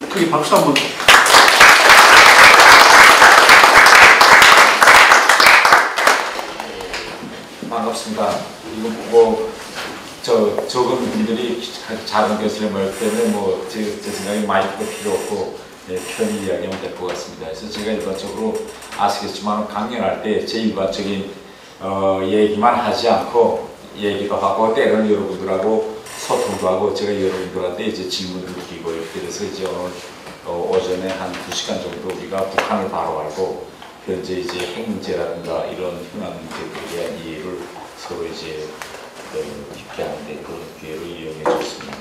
크게 박수 한번. 반갑습니다. 이거 보고 적은 분들이 작은 교실에 모였기 때문에 제 생각에 마이크가 필요 없고 편히 이야기하면 될 것 같습니다. 그래서 제가 일반적으로 아시겠지만 강연할 때 제 일반적인 얘기만 하지 않고 얘기도 하고 때로는 여러분들하고 소통도 하고 제가 여러분들한테 이제 질문도 드리고 이렇게 돼서 이제 오전에 한 2시간 정도 우리가 북한을 바로 알고 현재 이제 핵 문제라든가 이런 현안 문제들에 대한 이해를 서로 이제 깊게 하는데 그런 기회로 이용해 줬습니다.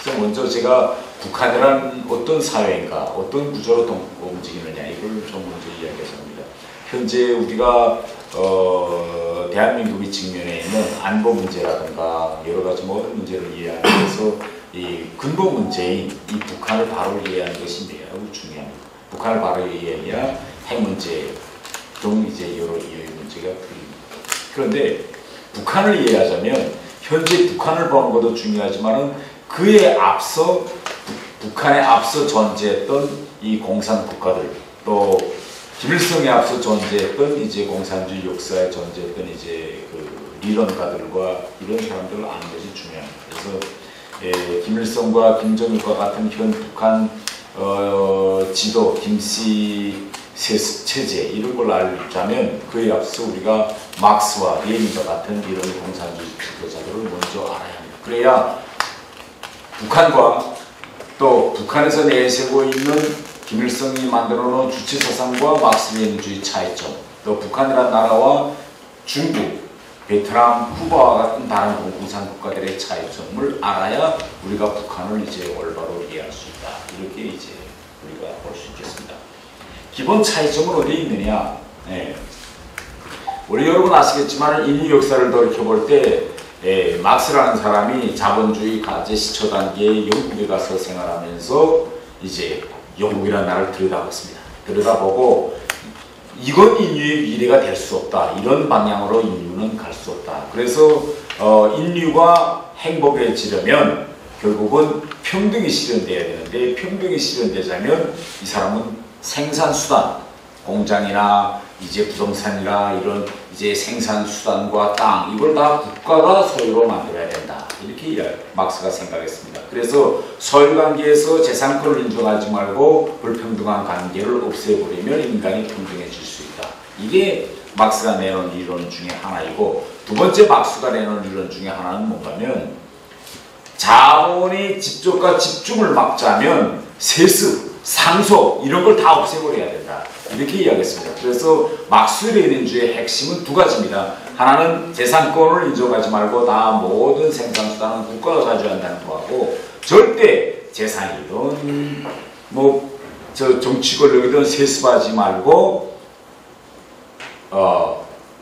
그래서 먼저 제가 북한이란 어떤 사회인가, 어떤 구조로 움직이느냐 이걸 좀 먼저 이야기해서 합니다. 현재 우리가 대한민국이 직면해 있는 안보 문제라든가 여러 가지 모든 문제를 이해하기 위해서 이 근본 문제인 이 북한을 바로 이해하는 것이 매우 중요합니다. 북한을 바로 이해해야 핵 문제 등 이제 여러 이해의 문제가 풀립니다. 그런데 북한을 이해하자면 현재 북한을 보는 것도 중요하지만은 그에 앞서 북한에 앞서 존재했던 이 공산 국가들 또 김일성에 앞서 존재했던 이제 공산주의 역사에 존재했던 이제 그 리런가들과 이런 사람들을 아는 것이 중요합니다. 그래서 김일성과 김정일과 같은 현 북한 지도 김씨 체제 이런 걸 알자면 그에 앞서 우리가 막스와 레닌과 같은 이런 공산주의 지도자들을 먼저 알아야 합니다. 그래야 북한과 또 북한에서 내세우고 있는 김일성이 만들어 놓은 주체 사상과 막스 레닌주의 차이점 또 북한이라는 나라와 중국, 베트남, 쿠바와 같은 다른 공산 국가들의 차이점을 알아야 우리가 북한을 이제 올바로 이해할 수 있다. 이렇게 이제 우리가 볼 수 있겠습니다. 기본 차이점은 어디에 있느냐? 우리 여러분 아시겠지만 인류 역사를 돌이켜볼 때 막스라는 사람이 자본주의 가제 시초 단계에 영국에 가서 생활하면서 이제 영국이라는 나라를 들여다봤습니다. 들여다보고 이건 인류의 미래가 될 수 없다. 이런 방향으로 인류는 갈 수 없다. 그래서 인류가 행복해지려면 결국은 평등이 실현돼야 되는데 평등이 실현되자면 이 사람은 생산수단, 공장이나 이제 부동산이나 이런 이제 생산수단과 땅 이걸 다 국가가 소유로 만들어야 된다. 이렇게 막스가 생각했습니다. 그래서 소유관계에서 재산권을 인정하지 말고 불평등한 관계를 없애버리면 인간이 평등해질 수 있다. 이게 막스가 내놓은 이론 중에 하나이고 두 번째 막스가 내놓은 이론 중에 하나는 뭔가면 자본의 집적과 집중을 막자면 세습, 상속 이런 걸 다 없애버려야 된다. 이렇게 이야기했습니다. 그래서 막스 레닌주의 핵심은 두 가지입니다. 하나는 재산권을 인정하지 말고 다 모든 생산수단은 국가가 가져야 한다는 거하고 절대 재산이든 정치 권력이든 세습하지 말고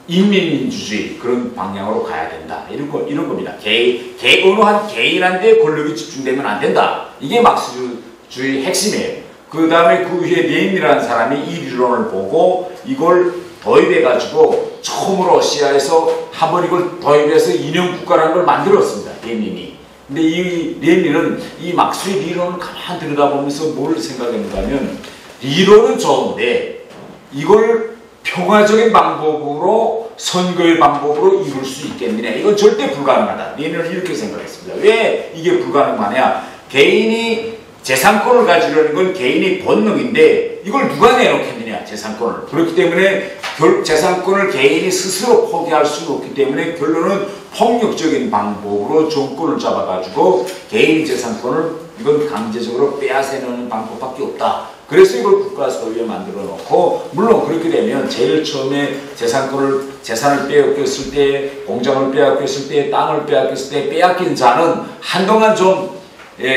인민민주주의 그런 방향으로 가야 된다. 이런 겁니다. 어느 한 개인한테 권력이 집중되면 안 된다. 이게 막스주의 핵심이에요. 그 다음에 그 위에 레닌이라는 사람이 이理論을 보고 이걸 도입해가지고 처음으로 러시아에서 한번 이걸 도입해서 인형국가라는 걸 만들었습니다. 레닌이. 근데 이 레닌은 이 막스의理論을 가만 들여다보면서 뭘 생각했는가 하면理論은 좋은데 이걸 평화적인 방법으로 선거의 방법으로 이룰 수 있겠느냐. 이건 절대 불가능하다. 레닌은 이렇게 생각했습니다. 왜 이게 불가능하냐. 개인이 재산권을 가지려는 건 개인의 본능인데 이걸 누가 내놓겠느냐 재산권을. 그렇기 때문에 재산권을 개인이 스스로 포기할 수는 없기 때문에 결론은 폭력적인 방법으로 정권을 잡아가지고 개인 재산권을 이건 강제적으로 빼앗아내는 방법밖에 없다. 그래서 이걸 국가 소유에 만들어 놓고 물론 그렇게 되면 제일 처음에 재산을 빼앗겼을 때 공장을 빼앗겼을 때 땅을 빼앗겼을 때 빼앗긴 자는 한동안 좀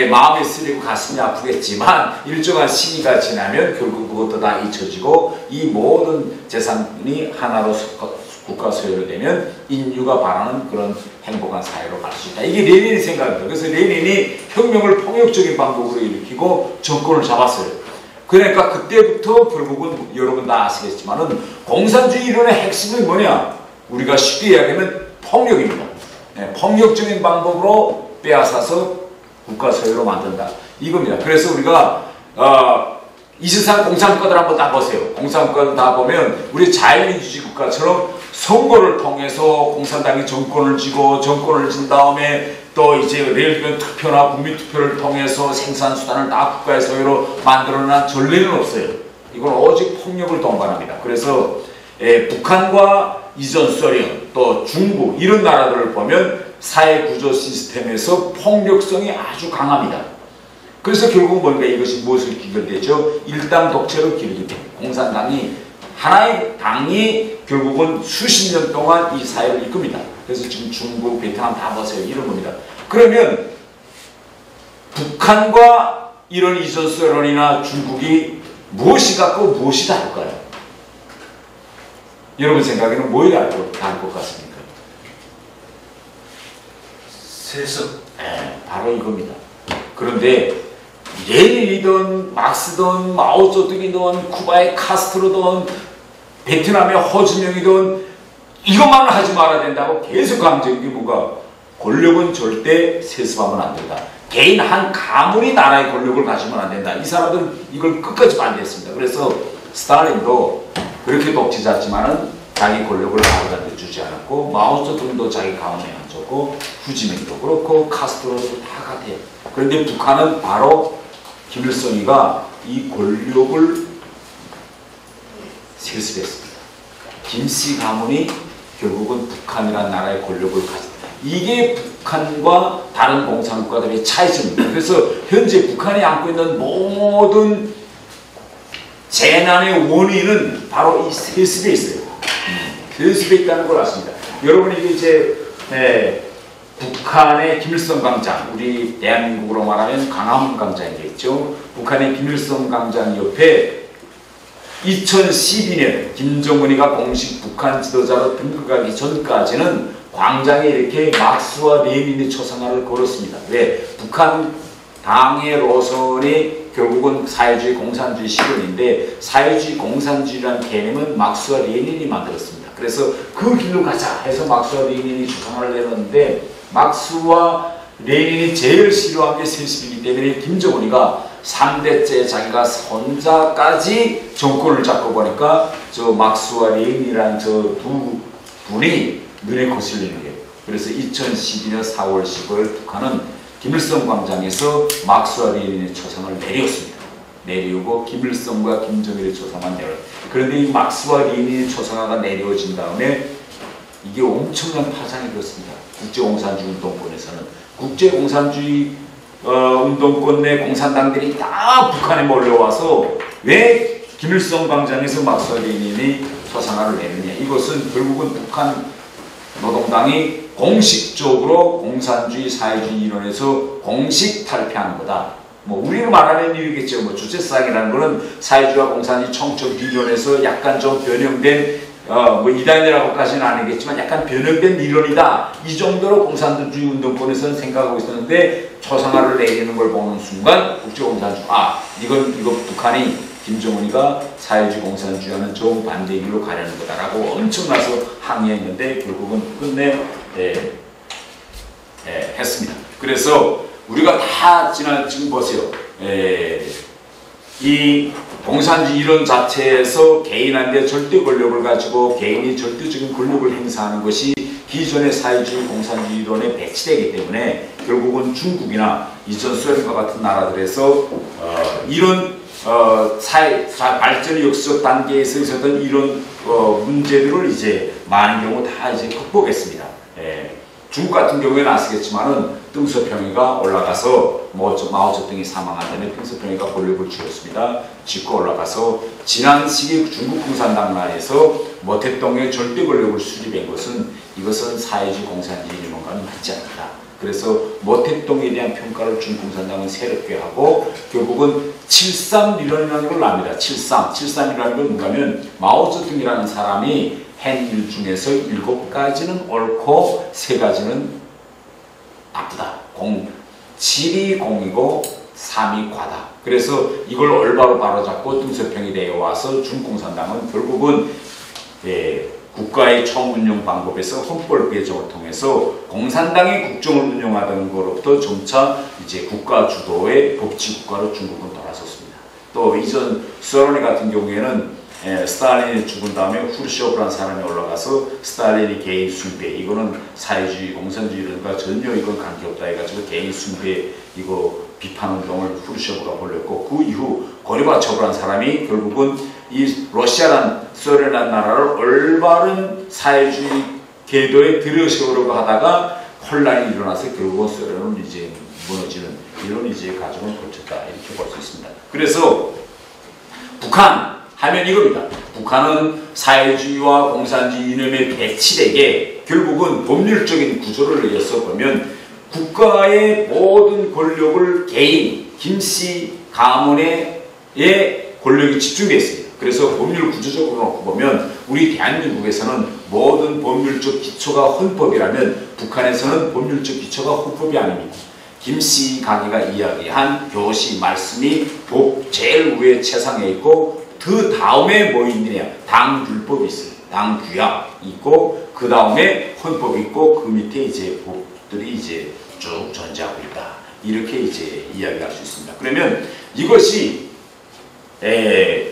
마음이 쓰리고 가슴이 아프겠지만 일정한 시기가 지나면 결국 그것도 다 잊혀지고 이 모든 재산이 하나로 국가 소유로 되면 인류가 바라는 그런 행복한 사회로 갈 수 있다. 이게 레닌이 생각합니다. 그래서 레닌이 혁명을 폭력적인 방법으로 일으키고 정권을 잡았어요. 그러니까 그때부터 결국은 여러분 다 아시겠지만은 공산주의 이론의 핵심은 뭐냐? 우리가 쉽게 이야기하면 폭력입니다. 폭력적인 방법으로 빼앗아서 국가 소유로 만든다. 이겁니다. 그래서 우리가 이 세상 공산국가들 한번 다 보세요. 공산국가들 다 보면 우리 자유민주주의 국가처럼 선거를 통해서 공산당이 정권을 쥐고 정권을 진 다음에 또 이제 예를 들면 투표나 국민투표를 통해서 생산수단을 다 국가의 소유로 만들어낸 전례는 없어요. 이건 오직 폭력을 동반합니다. 그래서 북한과 이전 소련 또 중국 이런 나라들을 보면 사회구조 시스템에서 폭력성이 아주 강합니다. 그래서 결국 뭔가 이것이 무엇을 기결되죠? 일당 독재로 기결됩니다. 공산당이 하나의 당이 결국은 수십 년 동안 이 사회를 이끕니다. 그래서 지금 중국, 베트남 다 보세요. 이런 겁니다. 그러면 북한과 이런 이전 소련이나 중국이 무엇이 같고 무엇이 다를까요? 여러분 생각에는 뭐가 다를 것 같습니까? 세습. 네, 바로 이겁니다. 그런데 레닌이든 막스든 마오쩌둥이든 쿠바의 카스트로든 베트남의 호지명이든 이것만은 하지 말아야 된다고 계속 강조한 게 뭔가 권력은 절대 세습하면 안 된다. 개인 한 가문이 나라의 권력을 가지면 안 된다. 이 사람들은 이걸 끝까지 반대했습니다. 그래서 스탈린도 그렇게 독재자지만은 자기 권력을 아무한테 주지 않았고 마오쩌둥도 자기 가문에 안 줬고 후지민도 그렇고 카스트로도 다 같아요. 그런데 북한은 바로 김일성이가 이 권력을 세습했습니다. 김씨 가문이 결국은 북한이라는 나라의 권력을 가졌다. 이게 북한과 다른 공산국가들의 차이점입니다. 그래서 현재 북한이 안고 있는 모든 재난의 원인은 바로 이 세습에 있어요. 세습에 있다는 걸 아십니다. 여러분 이게 이제 북한의 김일성 광장, 우리 대한민국으로 말하면 광화문 광장이겠죠. 북한의 김일성 광장 옆에 2012년 김정은이가 공식 북한 지도자로 등극하기 전까지는 광장에 이렇게 막스와 레닌의 초상화를 걸었습니다. 왜? 북한 당의 노선이 결국은 사회주의 공산주의 실현인데 사회주의 공산주의라는 개념은 막스와 레닌이 만들었습니다. 그래서 그 길로 가자 해서 막스와 레닌이 초상화를 내렸는데 막스와 레닌이 제일 싫어한 게 세습이기 때문에 김정은이가 3대째 자기가 손자까지 정권을 잡고 보니까 저 막스와 레닌이라는 저 두 분이 눈에 거슬리는 거예요. 그래서 2012년 4월 15일 북한은 김일성 광장에서 막스와 레닌의 초상을 내렸습니다. 내리우고 김일성과 김정일의 초상만 내려. 그런데 이 막스와 레닌의 초상화가 내려진 다음에 이게 엄청난 파장이 되었습니다. 국제공산주의 운동권에서는. 국제공산주의 운동권 내 공산당들이 다 북한에 몰려와서 왜 김일성 광장에서 막스와 레닌이 초상화를 내느냐. 이것은 결국은 북한 노동당이 공식적으로 공산주의 사회주의 이론에서 공식 탈피하는 거다. 뭐 우리가 말하는 일이겠죠. 뭐 주체상이라는 거는 사회주의와 공산주의 총적 이론에서 약간 좀 변형된 뭐 이단이라고까지는 아니겠지만 약간 변형된 이론이다. 이 정도로 공산주의 운동권에서는 생각하고 있었는데 초상화를 내리는 걸 보는 순간 국제공산주의 이거 북한이 김정은이가 사회주의 공산주의와는 정반대의 길로 가려는 거다라고 엄청나서 항의했는데 결국은 끝내 했습니다. 그래서 우리가 다 지금 보세요. 이 공산주의 이론 자체에서 개인한테 절대 권력을 가지고 개인이 절대적인 권력을 행사하는 것이 기존의 사회주의 공산주의 이론에 배치되기 때문에 결국은 중국이나 이전 소련과 같은 나라들에서 이런 발전 역사적 단계에서 있었던 이런 문제들을 이제 많은 경우 다 이제 극복했습니다. 중국 같은 경우에는 아시겠지만은 덩서평이가 올라가서 마오쩌둥이 사망한 다음에 덩서평이가 권력을 쥐었습니다. 쥐고 올라가서 지난 시기 중국 공산당 내에서 모택동의 절대 권력을 수립한 것은 이것은 사회주의 공산주의 이론과는 맞지 않다. 그래서 모택동에 대한 평가를 중국 공산당은 새롭게 하고 결국은 7.3 리론이라는 걸 납니다. 7.3이라는 건 뭔가면 마오쩌둥이라는 사람이 한 일 중에서 7가지는 옳고 3가지는 나쁘다. 7이 공이고 3이 과다. 그래서 이걸 올바로 바로잡고 덩서평이 되어와서 중공산당은 결국은 국가의 총운영 방법에서 헌법 개정을 통해서 공산당이 국정을 운영하던 것으로부터 점차 이제 국가 주도의 법치국가로 중국은 돌아섰습니다. 또 이전 소련 같은 경우에는 스탈린이 죽은 다음에 후르쇼프라는 사람이 올라가서 스탈린이 개인 숭배, 이거는 사회주의, 공산주의론과 전혀 이건 관계없다 해가지고 개인 숭배 이거 비판운동을 후르쇼프가 벌였고, 그 이후 고르바초프라는 사람이 결국은 이 러시아란 소련이라는 나라를 올바른 사회주의 궤도에 들여세우려고 하다가 혼란이 일어나서 결국은 소련은 이제 무너지는 이런 이제 과정을 거쳤다, 이렇게 볼 수 있습니다. 그래서 북한 하면 이겁니다. 북한은 사회주의와 공산주의 이념에 배치되게 결국은 법률적인 구조를 이어서 보면 국가의 모든 권력을 개인, 김씨 가문의 권력이 집중되어 있습니다. 그래서 법률 구조적으로 놓고 보면 우리 대한민국에서는 모든 법률적 기초가 헌법이라면 북한에서는 법률적 기초가 헌법이 아닙니다. 김씨 가게가 이야기한 교시 말씀이 법 제일 위에 최상에 있고, 그 다음에 뭐 있느냐, 당율법이 있어요. 당규약 있고, 그 다음에 헌법이 있고, 그 밑에 이제 법들이 이제 쭉 존재하고 있다, 이렇게 이제 이야기할 수 있습니다. 그러면 이것이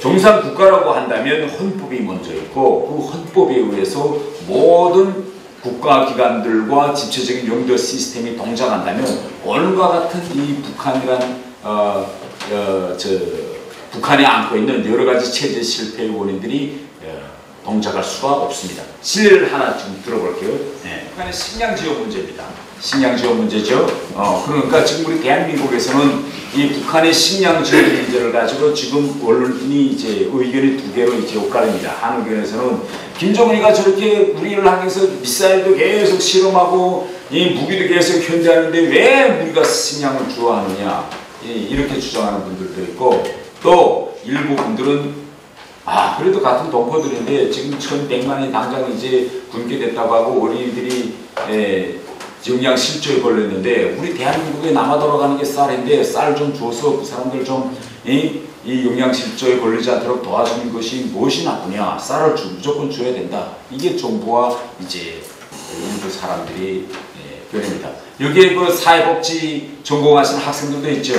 정상국가라고 한다면 헌법이 먼저 있고, 그 헌법에 의해서 모든 국가기관들과 집체적인 연결 시스템이 동작한다면 오늘과 같은 이 북한이란 북한에 안고 있는 여러 가지 체제 실패의 원인들이 동작할 수가 없습니다. 실례를 하나 좀 들어볼게요. 북한의 식량 지원 문제입니다. 식량 지원 문제죠. 그러니까 지금 우리 대한민국에서는 이 북한의 식량 지원 문제를 가지고 지금 언론이 이제 의견이 두 개로 이제 엇갈립니다. 한 의견에서는 김정은이가 저렇게 우리를 향해서 미사일도 계속 실험하고 이 무기도 계속 현재하는데 왜 우리가 식량을 주어하느냐, 이렇게 주장하는 분들도 있고, 또 일부 분들은 그래도 같은 동포들인데 지금 1100만이 당장 이제 굶게 됐다고 하고 어린이들이 영양 실조에 걸렸는데 우리 대한민국에 남아 돌아가는 게 쌀인데 쌀 좀 줘서 그 사람들 좀 이 영양 실조에 걸리지 않도록 도와주는 것이 무엇이 나쁘냐, 쌀을 무조건 줘야 된다, 이게 정부와 이제 일부 사람들이 견해입니다. 여기에 그 사회복지 전공하시는 학생들도 있죠.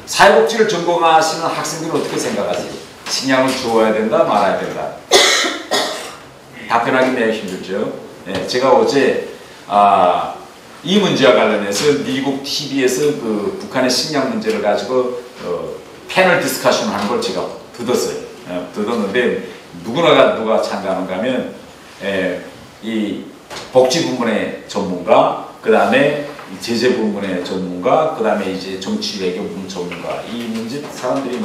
사회복지를 전공하시는 학생들은 어떻게 생각하세요? 식량을 주어야 된다, 말아야 된다? 답변하기 매우 힘들죠. 제가 어제 이 문제와 관련해서 미국 TV에서 그 북한의 식량 문제를 가지고 패널 디스커션 하는 걸 제가 듣었어요. 듣었는데 누가 참가하는가 하면 이 복지 부문의 전문가, 그 다음에 제재 부문의 전문가, 그 다음에 이제 정치 외교 부문 전문가, 이 문제 사람들이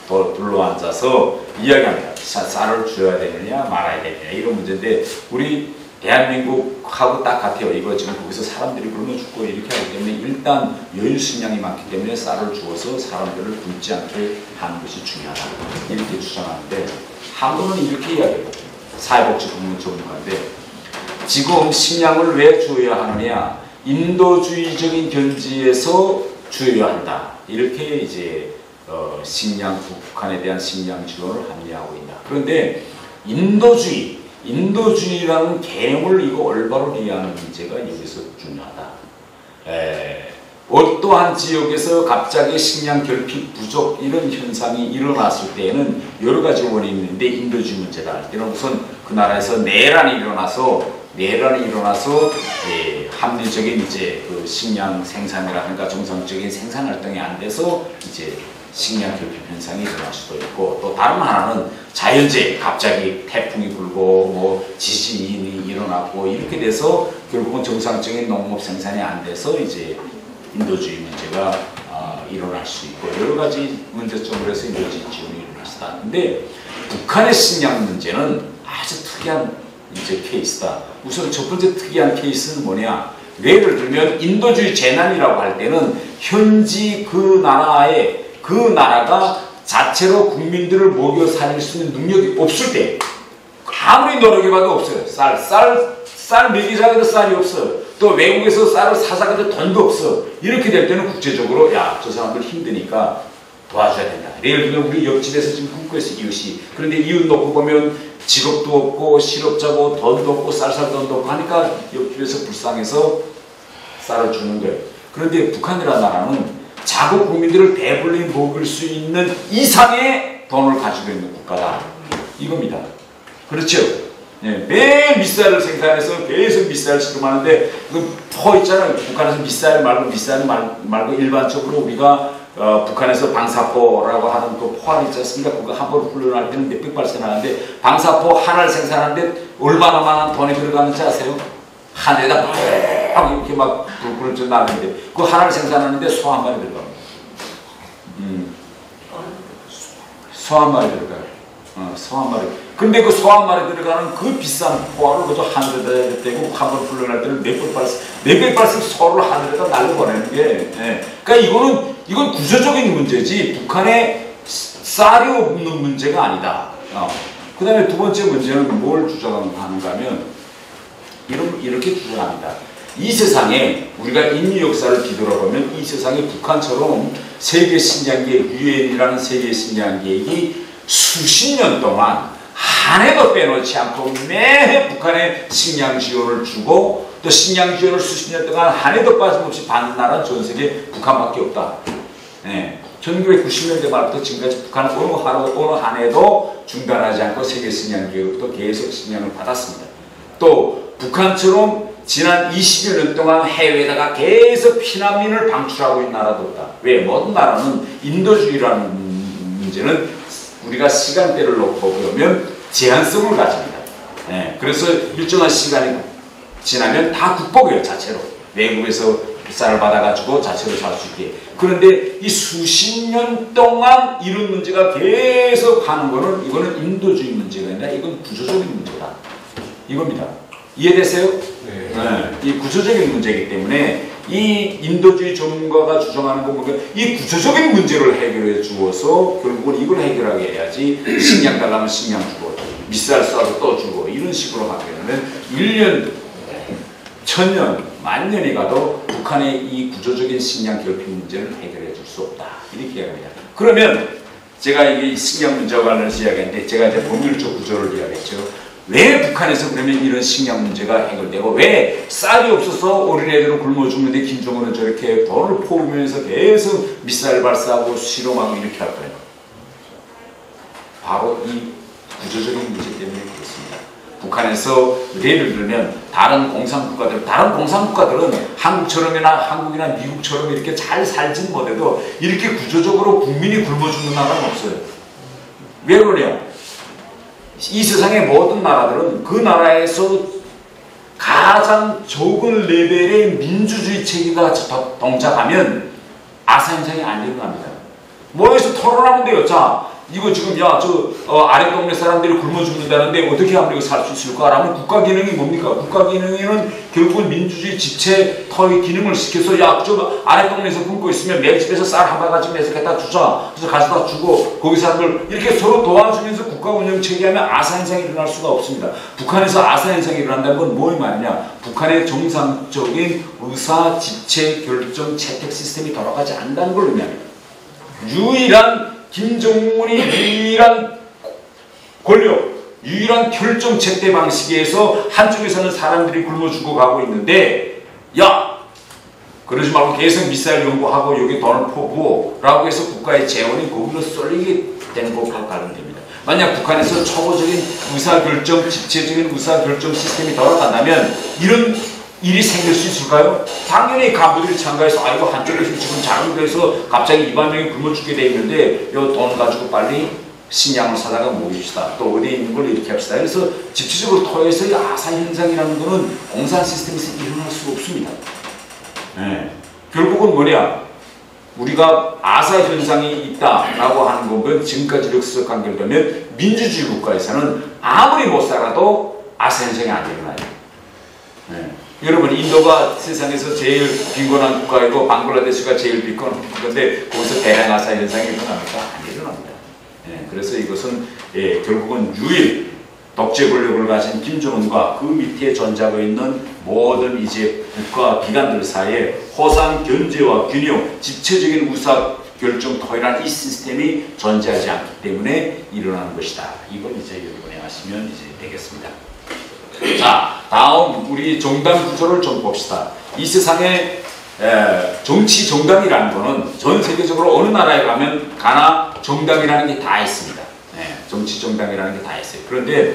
둘러앉아서 이야기합니다. 쌀을 줘야 되느냐 말아야 되느냐, 이런 문제인데 우리 대한민국하고 딱 같아요. 이거 지금 거기서 사람들이 굶어 죽고 이렇게 하기 때문에 일단 여유 식량이 많기 때문에 쌀을 주어서 사람들을 굶지 않게 하는 것이 중요하다, 이렇게 주장하는데 한 분은 이렇게 이야기해요. 사회복지 부문 전문가인데 지금 식량을 왜 주어야 하느냐, 인도주의적인 견지에서 주어야 한다, 이렇게 이제 북한에 대한 식량 지원을 합리화하고 있다. 그런데 인도주의라는 개념을 이거 올바로 이해하는 문제가 여기서 중요하다. 어떠한 지역에서 갑자기 식량 결핍 부족 이런 현상이 일어났을 때에는 여러 가지 원인이 있는데 인도주의 문제다 할 때는 우선 그 나라에서 내란이 일어나서 합리적인 이제 그 식량 생산이라든가 정상적인 생산 활동이 안 돼서 이제 식량 결핍 현상이 일어날 수도 있고, 또 다른 하나는 자연재해, 갑자기 태풍이 불고 뭐 지진이 일어나고 이렇게 돼서 결국은 정상적인 농업 생산이 안 돼서 이제 인도주의 문제가 일어날 수 있고, 여러 가지 문제점으로 해서 인도주의 지원이 일어날 수도 있는데 북한의 식량 문제는 아주 특이한 이제 케이스다. 우선 첫 번째 특이한 케이스는 뭐냐, 예를 들면 인도주의 재난이라고 할 때는 현지 그 나라가 자체로 국민들을 먹여 살릴 수 있는 능력이 없을 때 아무리 노력해봐도 없어요. 쌀 먹이자가도 쌀이 없어. 또 외국에서 쌀을 사자가도 돈도 없어. 이렇게 될 때는 국제적으로 저 사람들 힘드니까 도와줘야 된다. 예를 들면 우리 옆집에서 지금 굶고 있어, 이웃이. 그런데 이웃 놓고 보면 직업도 없고 실업자고 돈도 없고 쌀 돈도 없고 하니까 옆집에서 불쌍해서 쌀을 주는 거예요. 그런데 북한이라는 나라는 자국 국민들을 배불리 먹일 수 있는 이상의 돈을 가지고 있는 국가다. 이겁니다. 그렇죠? 예, 매일 미사일을 생산해서 계속 미사일 실험하는데 포 있잖아요. 북한에서 미사일 말고 일반적으로 우리가 북한에서 방사포라고 하는 그 포알 있지 않습니까? 그거 한 번 훈련할 때는 몇백 발씩 나가는데 방사포 하나를 생산하는데 얼마나 많은 돈이 들어가는지 아세요? 하늘에다 막 이렇게 막 불을 나는데 그 하나를 생산하는데 소 한 마리 들어갑니다. 소 한 마리 들어가요. 소 한 마리. 근데 그 소 한 마리 들어가는 그 비싼 포화를 그저 하늘에다 대고 한 번 훈련할 때는 몇백 발씩 소를 하늘에다 날려보내는 게. 예. 그러니까 이건 구조적인 문제지 북한에 쌀이 없는 문제가 아니다. 그 다음에 두 번째 문제는 뭘 주장하는가 하면 이렇게 주장합니다. 이 세상에 우리가 인류 역사를 뒤돌아보면 이 세상에 북한처럼 세계 식량계획 유엔이라는 세계 식량계획이 수십 년 동안 한 해도 빼놓지 않고 매해 북한에 식량 지원을 주고 또 식량 지원을 수십 년 동안 한 해도 빠짐없이 받는 나라는 전 세계 북한밖에 없다. 네. 1990년대 말부터 지금까지 북한은 어느 한 해도 중단하지 않고 세계 식량 계획부터 계속 식량을 받았습니다. 또 북한처럼 지난 20여 년 동안 해외에다가 계속 피난민을 방출하고 있는 나라도 없다. 왜? 모든 나라는 인도주의라는 문제는 우리가 시간대를 놓고 보면 제한성을 가집니다. 네. 그래서 일정한 시간이 지나면 다 국복이에요. 자체로. 외국에서 쌀을 받아가지고 자체로 살 수 있게. 그런데 이 수십 년 동안 이런 문제가 계속 하는 거는 이거는 인도주의 문제가 아니라 이건 구조적인 문제다. 이겁니다. 이해되세요? 네. 네. 이 구조적인 문제이기 때문에 이 인도주의 전문가가 주장하는 건 뭔가 이 구조적인 문제를 해결해 주어서 결국은 이걸 해결하게 해야지 식량 달라면 식량 주고 미사일 쏴도 또 주고 이런 식으로 하게 되면 1년, 1000년, 만년이 가도 북한의 이 구조적인 식량 결핍 문제를 해결해 줄 수 없다. 이렇게 이야기합니다. 그러면 제가 이게 식량 문제와 관련해서 이야기했는데 제가 이제 법률적 구조를 이야기했죠. 왜 북한에서 그러면 이런 식량 문제가 해결되고 왜 쌀이 없어서 어린애들은 굶어 죽는데 김정은은 저렇게 돈을 퍼오면서 계속 미사일 발사하고 실험하고 이렇게 할 거예요. 바로 이 구조적인 문제 때문에 그렇습니다. 북한에서 예를 들면 다른 공산국가들은 한국이나 미국처럼 이렇게 잘 살진 못해도 이렇게 구조적으로 국민이 굶어 죽는 나라는 없어요. 왜 그러냐? 이 세상의 모든 나라들은 그 나라에서 가장 적은 레벨의 민주주의 체계가 동작하면 아사 현상이 안 일어납니다. 뭐에서 토론하면 돼요. 자, 이거 지금 아래 동네 사람들이 굶어 죽는다는데 어떻게 하면 이거 살 수 있을까? 라면 국가 기능이 뭡니까? 국가 기능에는 결국은 민주주의 집체터의 기능을 시켜서 저 아래 동네에서 굶고 있으면 내 집에서 쌀 한 바가지 매석했다 주자. 그래서 가져다 주고 거기 사람들 이렇게 서로 도와주면서 국가 운영 체계하면 아사 현상이 일어날 수가 없습니다. 북한에서 아사 현상이 일어난다는 건 뭘 말이냐? 북한의 정상적인 의사 집체 결정 채택 시스템이 돌아가지 않는다는 걸 의미합니다. 김정은이 유일한 권력, 유일한 결정 채택 방식에서 한쪽에서는 사람들이 굶어 죽어 가고 있는데 야! 그러지 말고 계속 미사일 연구하고 여기 돈을 퍼부어 라고 해서 국가의 재원이 거기로 쏠리게 되는 것과 관련됩니다. 만약 북한에서 초보적인 의사결정, 집체적인 의사결정 시스템이 돌아간다면 이런 일이 생길 수 있을까요? 당연히 간부들이 참가해서 아이고 한쪽에서 지금 작은 데서 갑자기 2만 명이 굶어 죽게 돼 있는데 이 돈 가지고 빨리 식량을 사다가 모읍시다. 또 어디에 있는 걸 이렇게 합시다. 그래서 집체적으로 토해서 이 아사 현상이라는 거는 공산 시스템에서 일어날 수가 없습니다. 네. 결국은 뭐냐? 우리가 아사 현상이 있다라고 하는 거면 지금까지 역사적 관계를 보면 민주주의 국가에서는 아무리 못 살아도 아사 현상이 안 일어나요. 네. 여러분 인도가 세상에서 제일 빈곤한 국가이고 방글라데시가 제일 빈곤한 국가인데 거기서 대량 아사 현상이 일어납니까? 안 일어납니다. 그래서 이것은 결국은 유일 독재 권력을 가진 김정은과 그 밑에 존재하고 있는 모든 이제 국가 기관들 사이에 호상 견제와 균형, 집체적인 의사 결정 토의라는 이 시스템이 존재하지 않기 때문에 일어나는 것이다. 이걸 이제 여러분이 아시면 이제 되겠습니다. 자, 다음 우리 정당 구조를 좀 봅시다. 이 세상에 정치 정당이라는 거는 전 세계적으로 어느 나라에 가나 정당이라는 게 다 있습니다. 정치 정당이라는 게 다 있어요. 그런데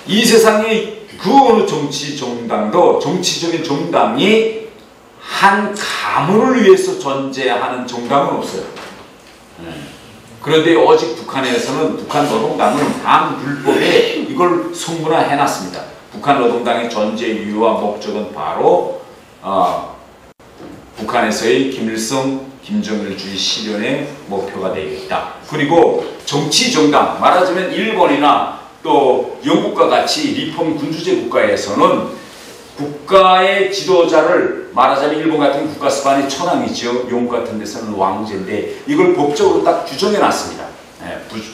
이 세상에 그 어느 정치 정당도 정치적인 정당이 한 가문을 위해서 존재하는 정당은 없어요. 그런데 오직 북한에서는 북한 노동당은 당 율법에 이걸 성문화해 놨습니다. 북한 노동당의 존재 이유와 목적은 바로 북한에서의 김일성, 김정일주의 실현의 목표가 되어 있다. 그리고 정치 정당, 말하자면 일본이나 또 영국과 같이 리폼 군주제 국가에서는 국가의 지도자를 말하자면 일본 같은 국가 수반이 천황이죠. 영국 같은 데서는 왕제인데 이걸 법적으로 딱 규정해 놨습니다.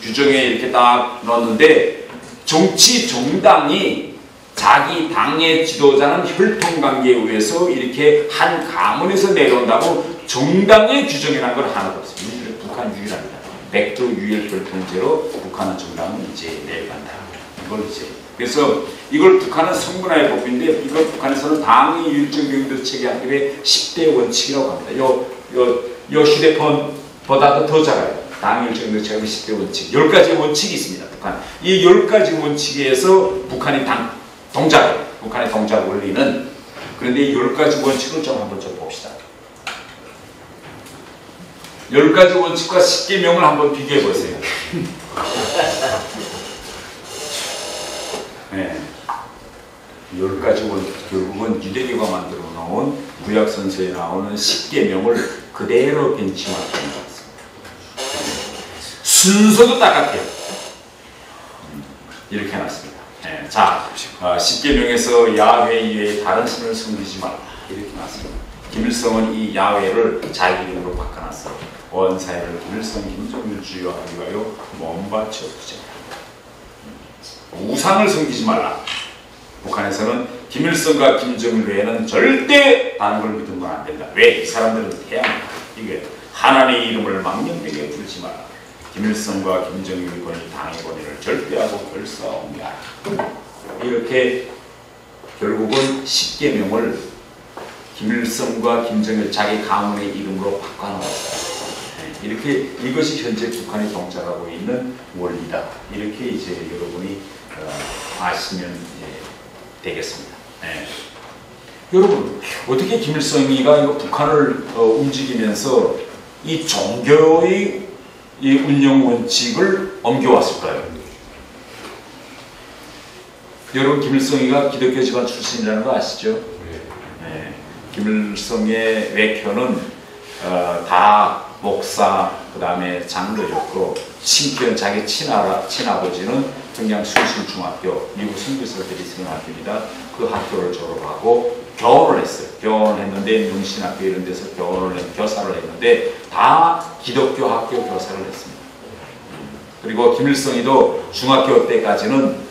규정에 이렇게 딱 넣었는데 정치 정당이 자기 당의 지도자는 혈통관계에 의해서 이렇게 한 가문에서 내려온다고 정당의 규정이라는 걸 하나도 없습니다. 북한 유일합니다. 백도 유일 혈통제로 북한은 정당은 이제 내려간다. 이걸 이제 그래서 이걸 북한은 성문화의 법인데 이걸 북한에서는 당의 일정 경도 체계하기에 10대 원칙이라고 합니다. 요 휴대폰보다도 더 작아요. 당의 일정 경도 체계의 10대 원칙. 10가지 원칙이 있습니다. 북한. 이 10가지 원칙에서 북한의 북한의 동작 원리는 그런데 이 10가지 원칙을 좀 한번 좀 봅시다. 10가지 원칙과 10계명을 한번 비교해 보세요. 네. 10가지 원칙, 결국은 유대교가 만들어 놓은 구약선서에 나오는 10계명을 그대로 벤치마킹해 놨습니다. 순서도 똑같아요. 이렇게 해놨습니다. 네. 자, 10계명에서 야훼 이외에 다른 신을 섬기지 말라. 이렇게 놨습니다. 김일성은 이 야훼를 자기 이름으로 바꿔놨어요. 원사회를 김일성, 김정일주의와 하기 위하여 몸바쳐 부정하라. 우상을 섬기지 말라. 북한에서는 김일성과 김정일 외에는 절대 다른 걸 믿으면 안 된다. 왜? 이 사람들은 태양이다. 이게 하나님의 이름을 망령되게 부르지 말라. 김일성과 김정일의 권위, 당의 권위를 절대하고 결사옹야하라. 이렇게 결국은 10계명을 김일성과 김정일 자기 가문의 이름으로 바꿔놓았어요. 이렇게 이것이 현재 북한이 동작하고 있는 원리다. 이렇게 이제 여러분이 아시면 되겠습니다. 네. 여러분 어떻게 김일성이가 이거 북한을 움직이면서 이 종교의 이 운영 원칙을 옮겨왔을까요? 여러분 김일성이가 기독교 집안 출신이라는 거 아시죠? 네. 김일성의 외표는 다 목사, 그 다음에 장로였고 친견 자기 친아버지는 평양 순실중학교, 미국 선교사들이 있는 학교입니다. 그 학교를 졸업하고 교원을 했어요. 교원을 했는데 명신학교 이런 데서 교사를 했는데 다 기독교 학교 교사를 했습니다. 그리고 김일성이도 중학교 때까지는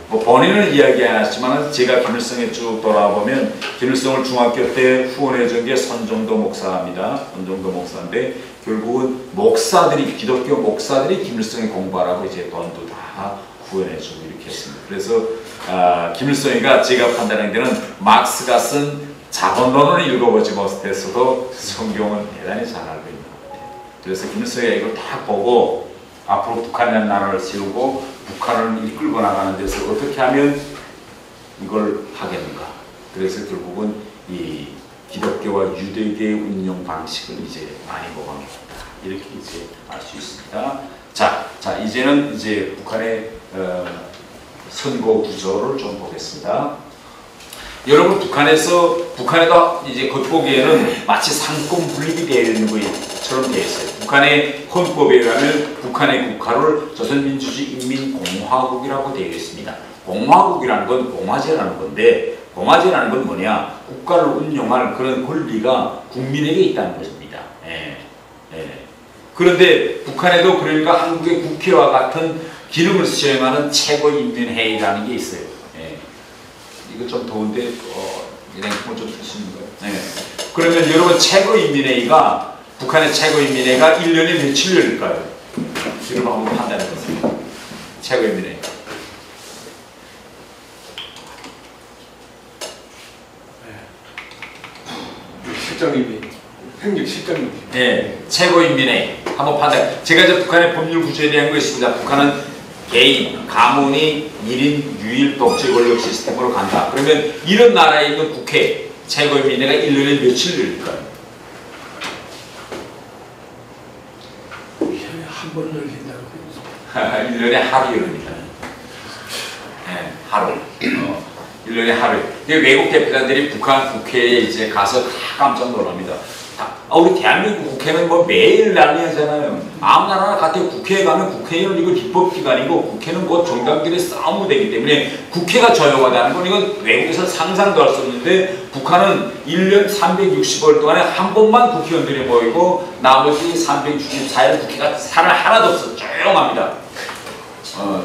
뭐 본인은 이야기 안 하지만 제가 김일성에 쭉 돌아보면 김일성을 중학교 때 후원해준 게 손정도 목사입니다. 손정도 목사인데 결국은 목사들이 기독교 목사들이 김일성에 공부하라고 이제 돈도 다 후원해주고 이렇게 했습니다. 그래서 김일성이가 제가 판단하는 데는 막스가 쓴 자본론을 읽어보지 못했어도 성경은 대단히 잘 알고 있는 것 같아요. 그래서 김일성이가 이걸 딱 보고 앞으로 북한이라는 나라를 세우고 북한을 이끌고 나가는 데서 어떻게 하면 이걸 하겠는가. 그래서 결국은 이 기독교와 유대교의 운영 방식을 이제 많이 모방했다. 이렇게 이제 알 수 있습니다. 자, 이제는 이제 북한의 선거 구조를 좀 보겠습니다. 여러분 북한에도 이제 겉보기에는 마치 상권 분립이 되어 있는 것처럼 되어 있어요. 북한의 헌법에 의하면 북한의 국가를 조선민주주의 인민공화국이라고 되어 있습니다. 공화국이라는 건 공화제라는 건데 공화제라는 건 뭐냐? 국가를 운영할 그런 권리가 국민에게 있다는 것입니다. 그런데 북한에도 그러니까 한국의 국회와 같은 기능을 수행하는 최고인민회의라는 게 있어요. 이거 좀 더운데 냉풍을 좀 틀 수 있는 거예요. 그러면 여러분 최고인민회의가 북한의 최고인민회의가 1년에 며칠 열릴까요? 여러분 한번 판단해 보세요. 최고인민회의. 실장님이 행정실장님이 네, 최고인민회 한번 판단. 제가 이제 북한의 법률 구조에 대한 거 있습니다. 북한은 개인, 가문이 1인 유일 독재 권력 시스템으로 간다. 그러면 이런 나라에 있는 국회, 최고인민회가 1년에 며칠 열릴까요? 1년에 한 번 열린다고 1년에 하루 열립니다. 네, 하루. 1년에 하루. 외국 대표단들이 북한 국회에 이제 가서 다 깜짝 놀랍니다. 우리 대한민국 국회는 뭐 매일 난리하잖아요. 아무 나라나 같아요. 국회에 가면 국회의원은 이거 입법기관이고 국회는 뭐 정당들의 싸움이 되기 때문에 국회가 조용하다는 건 이건 외국에서 상상도 할 수 없는데 북한은 1년 360일 동안에 한 번만 국회의원들이 모이고 나머지 364일 국회가 사람 하나도 없어. 조용합니다.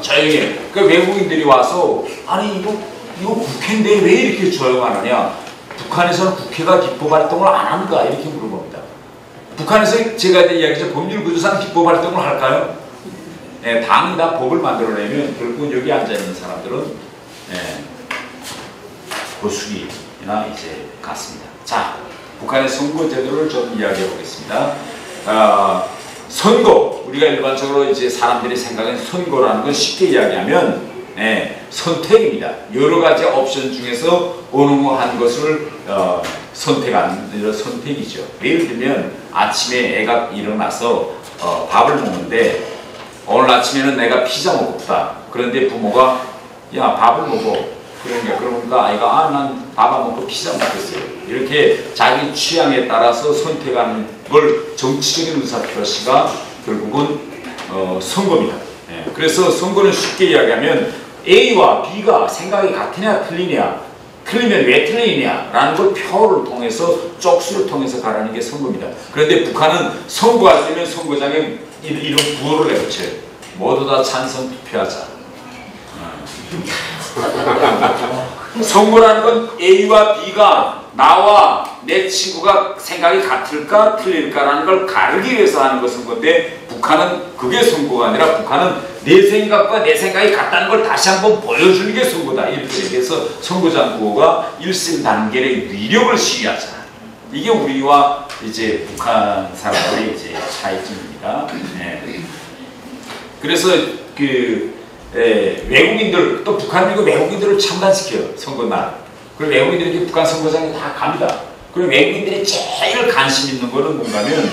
조용해요. 그 외국인들이 와서 아니 이거 국회인데 왜 이렇게 조용하느냐. 북한에서는 국회가 기법활동을 안 한가 이렇게 물어봅니다. 북한에서 제가 이야기했죠. 법률구조상 기법활동을 할까요? 네, 당이 다 법을 만들어내면 결국은 여기 앉아있는 사람들은 고수기나 이제 같습니다. 자, 북한의 선거제도를 좀 이야기해 보겠습니다. 선거, 우리가 일반적으로 이제 사람들이 생각하는 선거라는 건 쉽게 이야기하면 선택입니다. 여러 가지 옵션 중에서 어느 한 것을 선택하는 선택이죠. 예를 들면 아침에 애가 일어나서 밥을 먹는데 오늘 아침에는 내가 피자 먹었다. 그런데 부모가 야 밥을 먹어. 그러니까 아이가 난 밥 안 먹고 피자 먹겠어요. 이렇게 자기 취향에 따라서 선택하는 걸 정치적인 의사표시가 결국은 선거입니다. 그래서 선거는 쉽게 이야기하면 A와 B가 생각이 같으냐 틀리냐, 틀리면 왜 틀리냐 라는 걸 표를 통해서 쪽수를 통해서 가라는 게 선거입니다. 그런데 북한은 선거할 때면 선거장에 이런 구호를 내붙여요. 모두 다 찬성 투표하자. 선거라는 건 A와 B가 나와 내 친구가 생각이 같을까 틀릴까라는 걸 가르기 위해서 하는 것은 건데 북한은 그게 선거가 아니라 북한은 내 생각과 내 생각이 같다는 걸 다시 한번 보여주는 게 선거다. 이렇게 얘기해서 선거장 구호가 일심단결의 위력을 시위하자. 이게 우리와 이제 북한 사람들의 이제 차이점입니다. 그래서 외국인들 또 북한은 이거 외국인들을 참관시켜요. 선거날. 그리고 외국인들이 북한 선거장에 다 갑니다. 그리고 외국인들이 제일 관심 있는 거는 뭔가면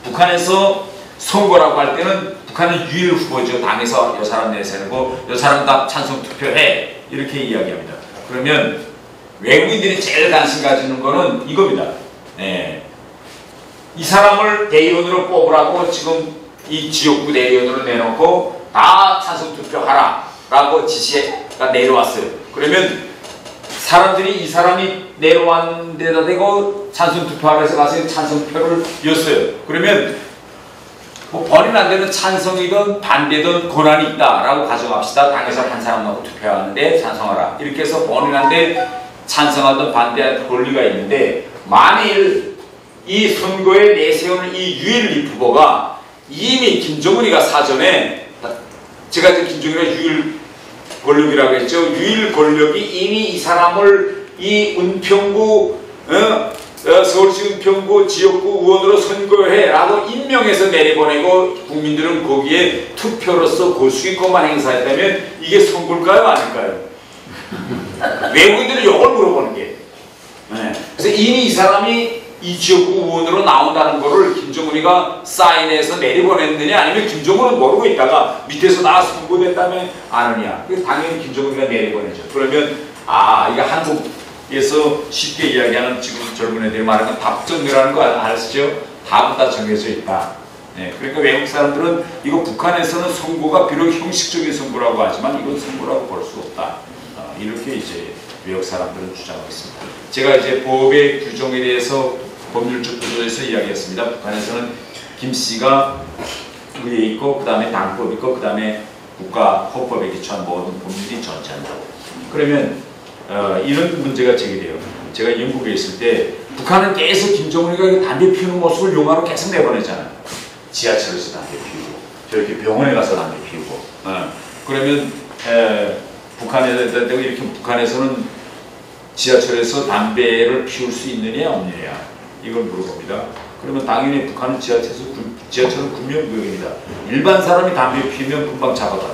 북한에서 선거라고 할 때는 북한은 유일 후보죠. 당에서 요 사람 내세우고 요 사람 다 찬성 투표해 이렇게 이야기합니다. 그러면 외국인들이 제일 관심 가지는 거는 이겁니다. 이 사람을 대의원으로 뽑으라고 지금 이 지역구 대의원으로 내놓고 다 찬성 투표하라 라고 지시가 내려왔어요. 그러면 사람들이 이 사람이 내려온 데다 대고 찬성 투표하러 해서 가서 찬성표를 였어요. 그러면 뭐 본인 안 되는 찬성이든 반대든 권한이 있다라고 가정합시다. 당에서 한 사람 놓고 투표하는데 찬성하라. 이렇게 해서 본인 안 돼 찬성하든 반대할 권리가 있는데 만일 이 선거에 내세우는 이 유일 후보가 이미 김정은이가 사전에 제가 이제 김정은이가 유일 권력이라고 했죠. 유일 권력이 이미 이 사람을 이 은평구 서울시 은평구 지역구 의원으로 선거해라고 임명해서 내려보내고 국민들은 거기에 투표로서 고수기권만 행사했다면 이게 선거일까요? 아닐까요? 외국인들은 이걸 물어보는 게. 그래서 이미 이 사람이 이 지역구 의원으로 나온다는 거를 김정은이가 사인해서 내려보냈느냐 아니면 김정은은 모르고 있다가 밑에서 나와서 선거됐다면 아느냐. 그래서 당연히 김정은이가 내려보내죠. 그러면 이게 한국에서 쉽게 이야기하는 지금 젊은 애들이 말하는 답정이라는 거 아시죠? 답은 다 정해져 있다. 그러니까 외국 사람들은 이거 북한에서는 선거가 비록 형식적인 선거라고 하지만 이건 선거라고 볼 수 없다. 이렇게 이제 외국 사람들은 주장하고 있습니다. 제가 이제 법의 규정에 대해서 법률적 구조에서 이야기했습니다. 북한에서는 김씨가 위에 있고 그 다음에 당법 있고 그 다음에 국가 헌법에 기초한 모든 법률이 존재한다고. 그러면 이런 문제가 제기돼요. 제가 영국에 있을 때 북한은 계속 김정은이가 담배 피우는 모습을 영화로 계속 내보내잖아요. 지하철에서 담배 피우고 저렇게 병원에 가서 담배 피우고 그러면 북한에서는 지하철에서 담배를 피울 수 있느냐 없느냐 이걸 물어봅니다. 그러면 당연히 북한은 지하철은 군면구역입니다. 일반 사람이 담배 피우면 금방 잡아다.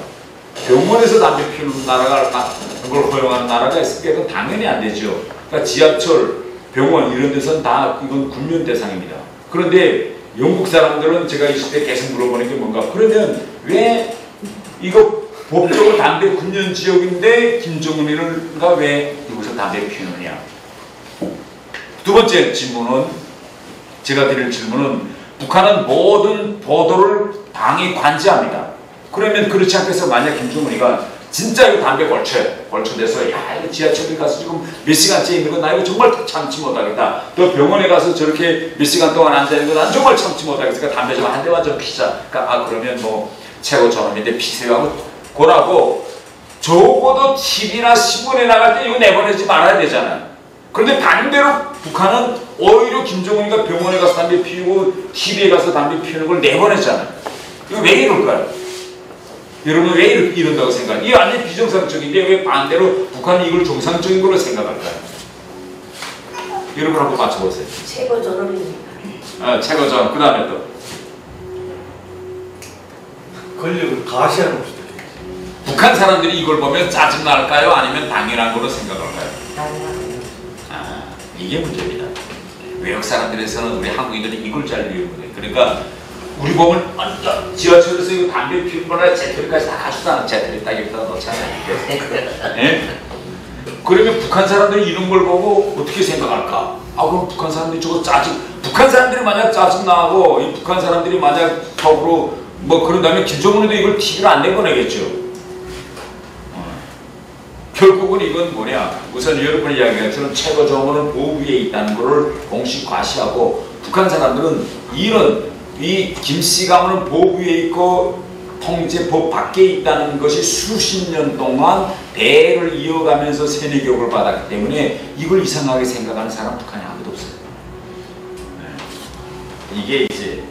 병원에서 담배 피우는 나라가 그걸 허용하는 나라가 있을 때 그건 당연히 안 되죠. 그러니까 지하철, 병원 이런 데서는 다 이건 군면 대상입니다. 그런데 영국 사람들은 제가 있을 때 계속 물어보는 게 뭔가 그러면 왜 이거 법적으로 담배 군면 지역인데 김정은이가 왜 여기서 담배 피우느냐. 두 번째 질문은 제가 드릴 질문은 북한은 모든 보도를 당이 관제합니다. 그러면 그렇지 않겠어 만약 김정은이가 진짜 이거 담배 걸쳐대서 야 이거 지하철에 가서 지금 몇 시간째 있는 거 나 이거 정말 참지 못하겠다. 또 병원에 가서 저렇게 몇 시간 동안 앉아있는 거 난 정말 참지 못하겠으니까 담배 좀 한 대만 좀 피자. 그러니까 그러면 뭐 최고 저놈인데 피세요 하고 고라고 적어도 TV나 신문에 나갈 때 이거 내보내지 말아야 되잖아요. 그런데 반대로 북한은 오히려 김정은이가 병원에 가서 담배 피우고 TV에 가서 담배 피우는 걸 내보내잖아요. 이거 왜 이럴까요? 여러분 왜 이런다고 생각해요? 이게 완전 비정상적인데 왜 반대로 북한이 이걸 정상적인 걸로 생각할까요? 여러분 한번 맞춰보세요. 최고 존엄입니다. 최고 존엄. 그 다음에 또 권력을 가시하는 것이죠. 북한 사람들이 이걸 보면 짜증날까요? 아니면 당연한 걸로 생각할까요? 이게 문제입니다. 외국 사람들에서는 우리 한국인들이 이걸 잘 이해하거든요. 그러니까 우리 보면 지하철에서 이거 담배 피우는 거나 재떨이까지 다 가져다 재떨이 딱 여기다 넣잖아요. 예? 그러면 북한 사람들이 이런 걸 보고 어떻게 생각할까? 그럼 북한 사람들이 저거 북한 사람들이 만약 짜증나고 이 북한 사람들이 만약 턱으로 뭐 그런다면 김정은이도 이걸 TV로 안 내보내겠죠. 결국은 이건 뭐냐? 우선 여러분이 이야기한 것처럼 최고 정원은 보호 위에 있다는 것을 공식 과시하고 북한 사람들은 이 김씨 가문은 보호 위에 있고 통제법 밖에 있다는 것이 수십 년 동안 대를 이어가면서 세뇌 교육을 받았기 때문에 이걸 이상하게 생각하는 사람 북한에 아무도 없어요. 이게 이제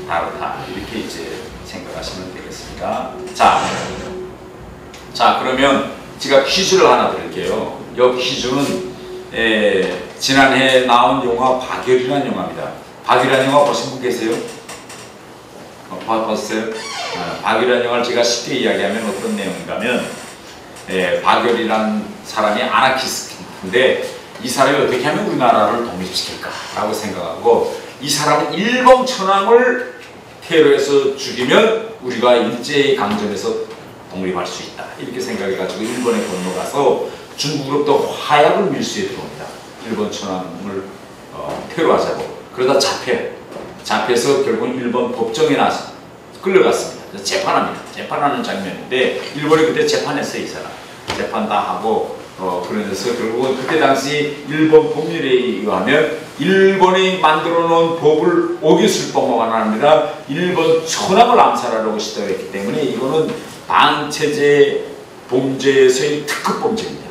다르다 이렇게 이제 생각하시면 되겠습니다. 자 그러면 제가 퀴즈를 하나 드릴게요. 이 퀴즈는 지난해 나온 영화 박열이라는 영화입니다. 박열이라는 영화 보신 분 계세요? 봤어요? 박열이라는 영화를 제가 쉽게 이야기하면 어떤 내용인가면 박열이라는 사람이 아나키스트인데 이 사람이 어떻게 하면 우리나라를 독립시킬까 라고 생각하고 이 사람은 일본 천황을 테러해서 죽이면 우리가 일제강점에서 독립할 수 있다. 이렇게 생각해가지고 일본에 건너가서 중국으로부터 화약을 밀수해 들어옵니다. 일본 천황을 테러하자고. 그러다 잡혀서 결국 일본 법정에 나서 끌려갔습니다. 재판합니다. 재판하는 장면인데 일본이 그때 재판했어요. 이 사람. 재판 다 하고 그러면서 결국은 그때 당시 일본 법률에 의하면 일본이 만들어 놓은 법을 어겼을 뿐만 아니라 일본 천황을 암살하려고 시도했기 때문에 이거는 반체제 범죄에서의 특급 범죄입니다.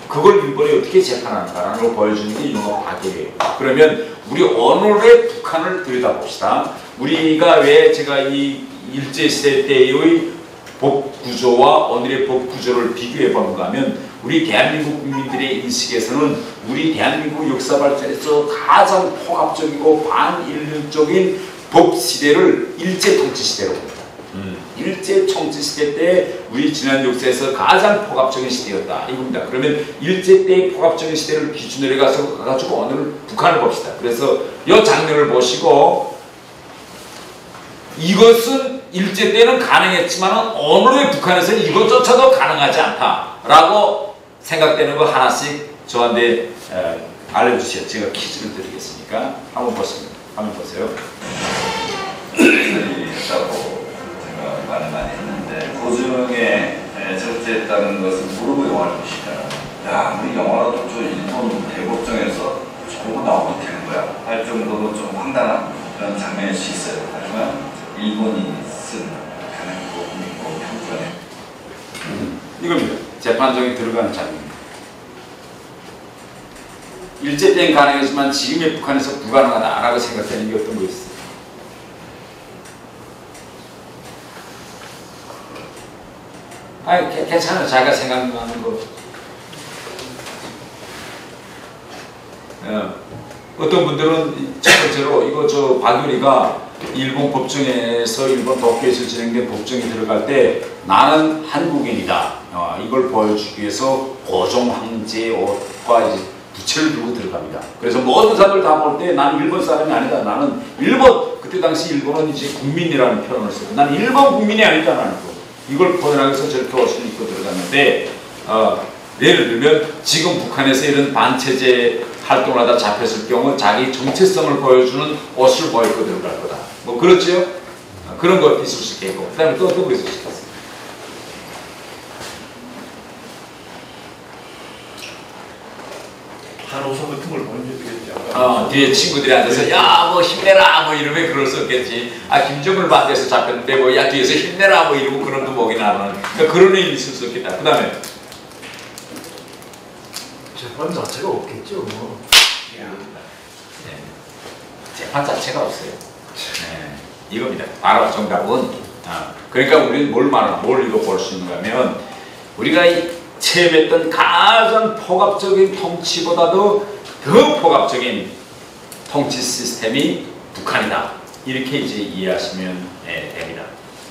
그걸 일본이 어떻게 재판하는가라는 걸 보여주는 게 영화 박열이에요. 그러면 우리 오늘의 북한을 들여다봅시다. 우리가 왜 제가 이 일제시대 때의 법구조와 오늘의 법구조를 비교해 보는가 하면 우리 대한민국 국민들의 인식에서는 우리 대한민국 역사 발전에서 가장 포괄적이고 반인륜적인 법시대를 일제통치시대로 봅니다. 일제통치시대 때 우리 지난 역사에서 가장 포괄적인 시대였다 이겁니다. 그러면 일제 때의 포괄적인 시대를 기준으로 가가지고 오늘 북한을 봅시다. 그래서 이 장면을 보시고 이것은 일제 때는 가능했지만 오늘의 북한에서는 이것조차도 가능하지 않다라고 생각되는 거 하나씩 저한테 알려주세요. 제가 퀴즈를 드리겠으니까 한번 보세요. 말을 많이 했는데 고증에 절제했다는 것을 모르고 영화를 보시다. 야, 우리 영화라도 저 일본 대법정에서 저거 나오면 되는 거야 할 정도로 좀 황당한 그런 장면일 수 있어요. 하지만 일본이 쓴 가장 고민고 평판에 이겁니다. 재판정에 들어가는 장면입니다. 일제 때는 가능했지만 지금의 북한에서 불가능하다라고 생각되는 게 어떤 거 있어요? 괜찮아. 자기가 생각나는 거. 어떤 분들은 첫 번째로 이거 저 박유리가 일본 법정에서 일본 도쿄에서 진행된 법정에 들어갈 때 나는 한국인이다. 이걸 보여주기 위해서 고종 황제의 옷과 이제 부채를 들고 들어갑니다. 그래서 모든 사람들 다 볼 때 나는 일본 사람이 아니다. 나는 일본, 그때 당시 일본은 이제 국민이라는 표현을 쓰고 나는 일본 국민이 아니다라는 거. 이걸 표현하기 위해서 저렇게 옷을 입고 들어갔는데 예를 들면 지금 북한에서 이런 반체제 활동을 하다 잡혔을 경우 자기 정체성을 보여주는 옷을 입고 들어갈 거다. 뭐 그렇죠? 그런 것 있을 수 있겠고 그 다음에 또 어떤 거 있을 수 있겠어요? 한호소 같은 걸 보여주겠죠. 뒤에 친구들이 앉아서 야 뭐 힘내라 뭐 이러면 그럴 수 없겠지. 김정을 반대해서 잡혔는데 뭐 야 뒤에서 힘내라 뭐 이러고 그런 놈목이 나는 그러니까 그런 의미 있을 수 없겠다. 그 다음에 재판 자체가 없겠죠. 뭐. 네. 재판 자체가 없어요. 네. 이겁니다. 바로 정답은 그러니까 우리는 뭘 이거 볼 수 있는가 하면 우리가 체험했던 가장 포괄적인 통치보다도 더 포괄적인 통치 시스템이 북한이다. 이렇게 이제 이해하시면 됩니다.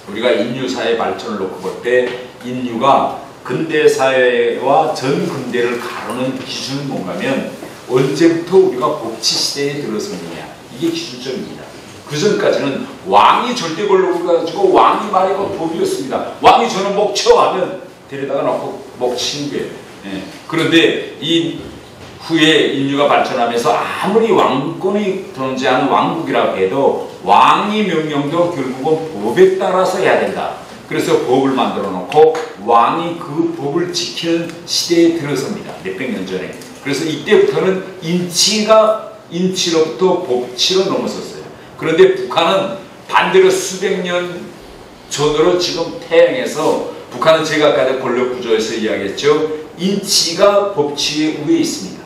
우리가 인류사회 발전을 놓고 볼 때 인류가 근대사회와 전근대를 가르는 기준은 뭔가면 언제부터 우리가 법치시대에 들어섰느냐 이게 기준점입니다. 그 전까지는 왕이 절대 권력을 가지고 왕이 말이고 법이었습니다. 왕이 저는 목 쳐 하면 데려다가 놓고 목 치는 거예요. 그런데 이 후에 인류가 발전하면서 아무리 왕권이 존재하는 왕국이라고 해도 왕의 명령도 결국은 법에 따라서 해야 된다. 그래서 법을 만들어 놓고 왕이 그 법을 지키는 시대에 들어섭니다. 몇백 년 전에. 그래서 이때부터는 인치로부터 법치로 넘어섰어요. 그런데 북한은 반대로 수백 년 전으로 지금 태양에서 북한은 제가 아까 권력 구조에서 이야기했죠. 인치가 법치 위에 있습니다.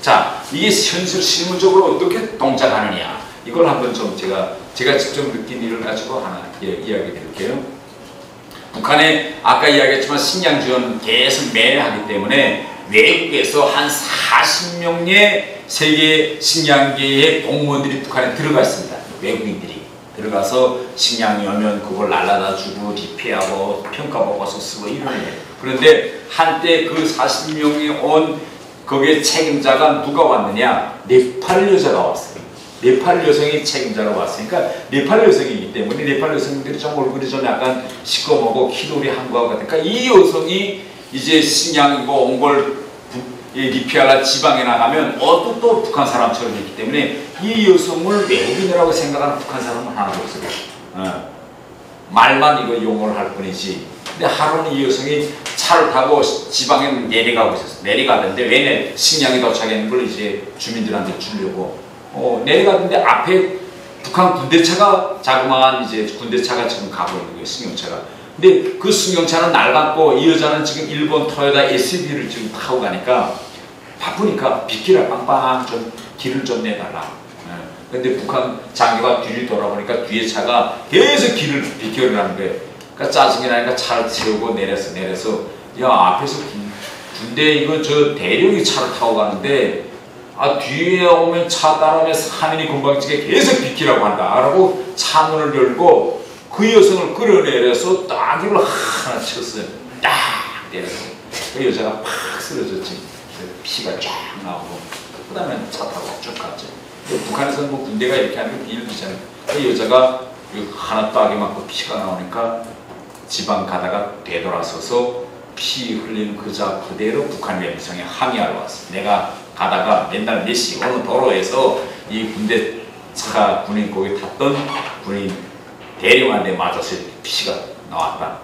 자, 이게 현실 실무적으로 어떻게 동작하느냐 이걸 한번 좀 제가 직접 느낀 일을 가지고 하나 이야기 드릴게요. 북한에 아까 이야기했지만 식량 지원 계속 매일 하기 때문에 외국에서 한 40명의 세계 식량계의 공무원들이 북한에 들어가 있습니다. 외국인들이 들어가서 식량이 오면 그걸 날라다 주고 리피하고 평가보고서 쓰고 이러는 거예요. 그런데 한때 그 40명이 온 거기에 책임자가 누가 왔느냐? 네팔 여자가 왔어요. 네팔 여성이 책임자로 왔으니까 네팔 여성이기 때문에 네팔 여성들이 좀 얼굴이 좀 약간 시꺼멓고 키돌이 한거하고 같으니까 이 여성이 이제 식량이고 온 걸 리피하라 지방에 나가면 또 북한 사람처럼 있기 때문에 이 여성을 외국인이라고 생각하는 북한 사람은 하나도 없어요. 말만 이거 용어를 할 뿐이지. 근데 하루는 이 여성이 차를 타고 지방에 내려가고 있었어요. 내려가던데 왜 식량이 도착했는 걸 이제 주민들한테 주려고 내려가던데 앞에 북한 군대차가 자그마한 이제 군대차가 지금 가고 있는 거예요. 승용차가. 근데 그 승용차는 낡았고 이 여자는 지금 일본 토요타 SUV를 지금 타고 가니까 바쁘니까 빗길을 빵빵 좀 길을 좀 내달라. 근데 북한 장교가 뒤를 돌아보니까 뒤에 차가 계속 비켜를 하는 거예요. 그러니까 짜증이 나니까 차를 세우고 내려서 야 앞에서 군대 이거 저 대령이 차를 타고 가는데 뒤에 오면 차 따라오면 사민이 건방지게 계속 비키라고 한다 라고 차문을 열고 그 여성을 끌어내려서 따귀를 하나 쳤어요. 딱 때려서 그 여자가 팍 쓰러졌지. 피가 쫙 나오고 그 다음에 차 타고 쭉 갔죠. 북한에서는 뭐 군대가 이렇게 하는 게 비일비재하는 그 여자가 하나 따귀 맞고 피가 나오니까 지방 가다가 되돌아서서 피 흘린 그자 그대로 북한 외무성에 항의하러 왔어. 내가 가다가 맨날 몇 시 어느 도로에서 이 군대 차가 군인 거기 탔던 군인 대령한테 맞아서 피가 나왔다.